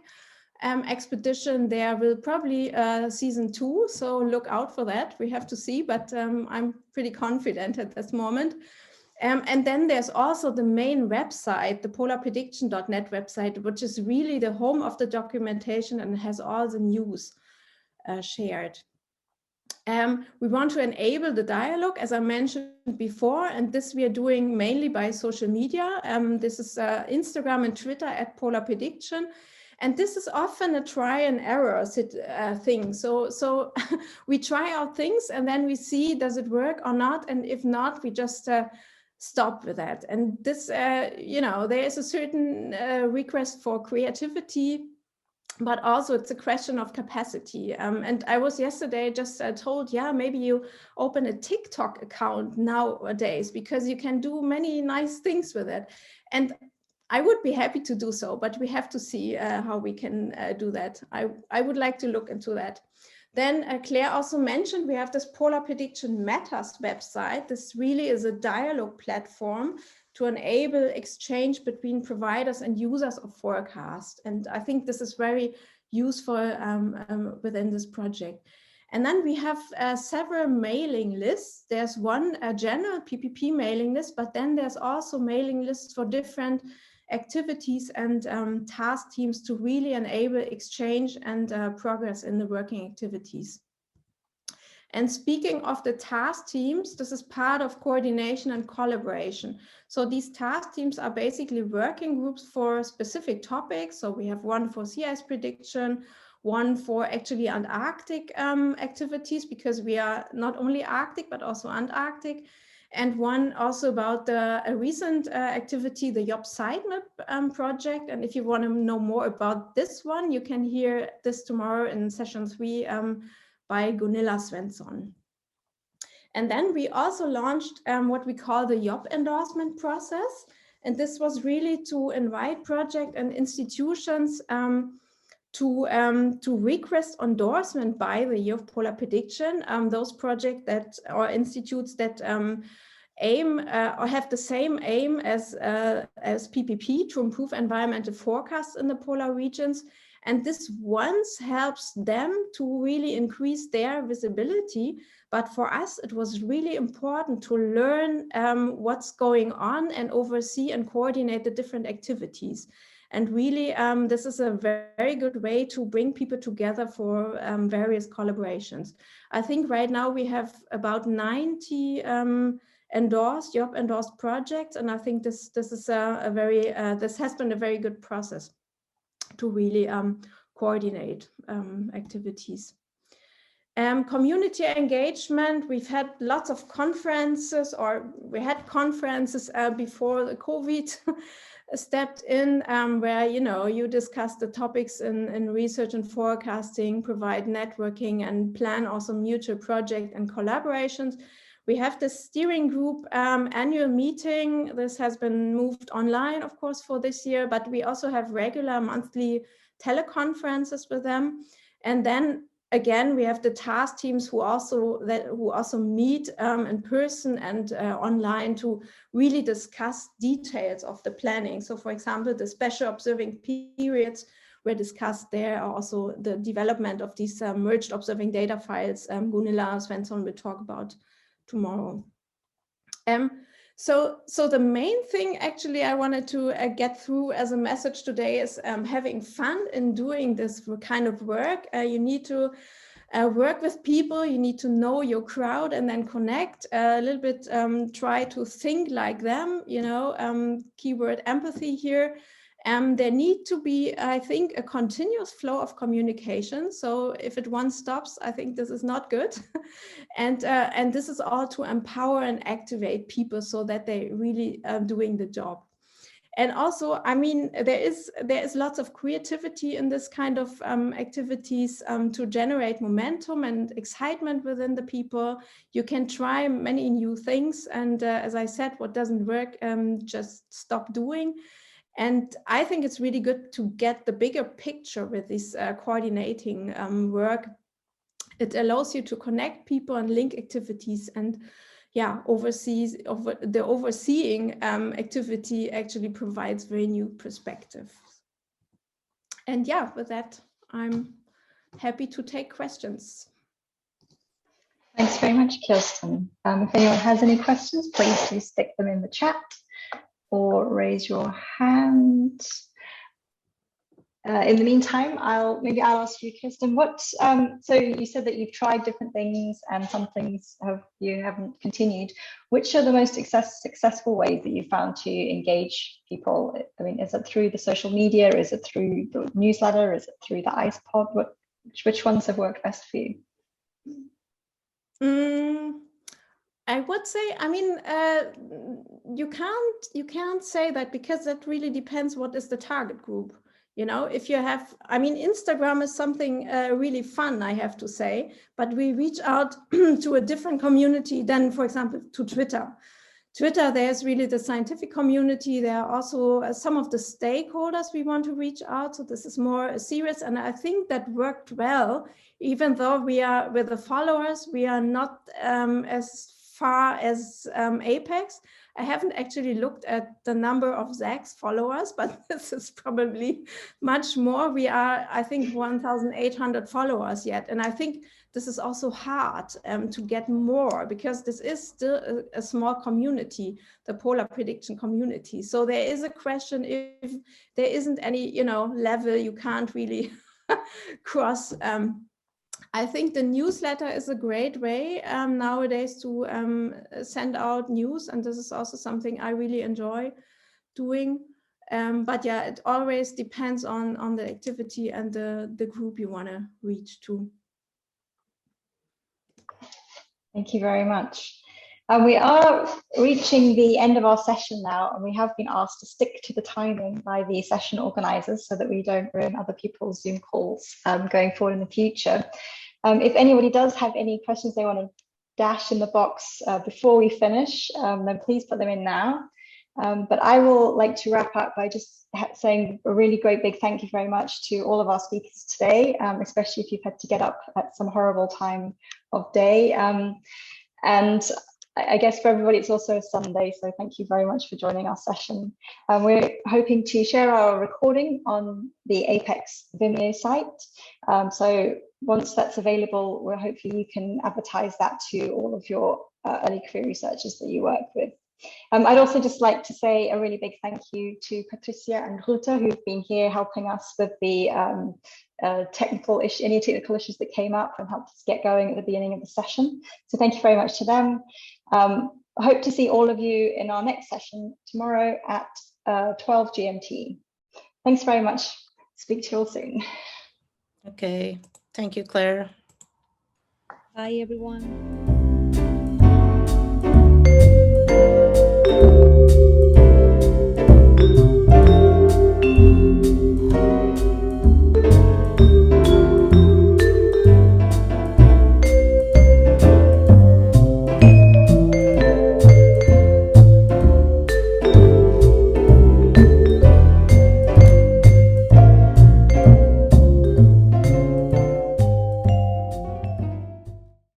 expedition. There will probably season 2, so look out for that. We have to see, but I'm pretty confident at this moment. And then there's also the main website, the polarprediction.net website, which is really the home of the documentation and has all the news shared. We want to enable the dialogue, as I mentioned before, and this we are doing mainly by social media. This is Instagram and Twitter at Polar Prediction. And this is often a try and error thing. So we try out things and then we see, does it work or not? And if not, we just stop with that. And this, there is a certain request for creativity, but also it's a question of capacity. And I was yesterday just told, yeah, maybe you open a TikTok account nowadays because you can do many nice things with it. And I would be happy to do so, but we have to see how we can do that. I would like to look into that. Then Claire also mentioned we have this Polar Prediction Matters website. This really is a dialogue platform to enable exchange between providers and users of forecast. And I think this is very useful within this project. And then we have several mailing lists. There's one general PPP mailing list, but then there's also mailing lists for different activities and task teams to really enable exchange and progress in the working activities. And speaking of the task teams, this is part of coordination and collaboration. So these task teams are basically working groups for specific topics. So we have one for sea ice prediction, one for actually Antarctic activities, because we are not only Arctic, but also Antarctic. And one also about a recent activity, the YOPP sitemap project. And if you want to know more about this one, you can hear this tomorrow in session 3 by Gunilla Svensson. And then we also launched what we call the YOPP endorsement process. And this was really to invite projects and institutions to request endorsement by the Year of Polar Prediction, those projects that or institutes that aim or have the same aim as PPP to improve environmental forecasts in the polar regions. And this once helps them to really increase their visibility. But for us, it was really important to learn what's going on and oversee and coordinate the different activities. And really, this is a very good way to bring people together for various collaborations. I think right now we have about 90 YOPP endorsed projects, and I think this is this has been a very good process to really coordinate activities. Community engagement, we've had lots of conferences, or we had conferences before the COVID stepped in, where you discuss the topics in research and forecasting, provide networking, and plan also mutual project and collaborations. We have the steering group annual meeting. This has been moved online, of course, for this year, but we also have regular monthly teleconferences with them. And then again, we have the task teams who also meet in person and online to really discuss details of the planning. So for example, the special observing periods were discussed there, also the development of these merged observing data files Gunilla Svensson will talk about tomorrow. So the main thing actually I wanted to get through as a message today is having fun in doing this kind of work. You need to work with people, you need to know your crowd and then connect a little bit, try to think like them, keyword empathy here. There need to be, I think, a continuous flow of communication. So if it once stops, I think this is not good. And this is all to empower and activate people so that they really are doing the job. And also, I mean, there is lots of creativity in this kind of activities to generate momentum and excitement within the people. You can try many new things. And as I said, what doesn't work, just stop doing. And I think it's really good to get the bigger picture with this coordinating work. It allows you to connect people and link activities, and the overseeing activity actually provides very new perspective. And with that, I'm happy to take questions. Thanks very much, Kirstin. If anyone has any questions, please do stick them in the chat or raise your hand. In the meantime, I'll ask you, Kirstin, so you said that you've tried different things and some things you haven't continued. Which are the most successful ways that you found to engage people? I mean, is it through the social media? Is it through the newsletter? Is it through the ICE pod? Which ones have worked best for you? I would say, I mean, you can't say that, because that really depends what is the target group. If you have, I mean, Instagram is something really fun, I have to say, but we reach out to a different community than, for example, to Twitter. Twitter, there's really the scientific community. There are also some of the stakeholders we want to reach out. So this is more serious. And I think that worked well, even though we are with the followers, we are not as far as APECS. I haven't actually looked at the number of Zack's followers, but this is probably much more. We are, I think, 1,800 followers yet. And I think this is also hard to get more, because this is still a small community, the polar prediction community. So there is a question, if there isn't any, level you can't really cross I think the newsletter is a great way nowadays to send out news, and this is also something I really enjoy doing. But yeah, it always depends on the activity and the group you want to reach to. Thank you very much. We are reaching the end of our session now, and we have been asked to stick to the timing by the session organizers so that we don't ruin other people's Zoom calls going forward in the future. If anybody does have any questions they want to dash in the box before we finish, then please put them in now. But I will like to wrap up by just saying a really great big thank you very much to all of our speakers today, especially if you've had to get up at some horrible time of day. And I guess for everybody, it's also a Sunday, so thank you very much for joining our session. We're hoping to share our recording on the APECS Vimeo site. So once that's available, hopefully you can advertise that to all of your early career researchers that you work with. I'd also just like to say a really big thank you to Patricia and Ruta, who've been here helping us with the any technical issues that came up and helped us get going at the beginning of the session. So thank you very much to them. I hope to see all of you in our next session tomorrow at 12 GMT. Thanks very much. Speak to you all soon. Okay, thank you, Claire. Bye, everyone.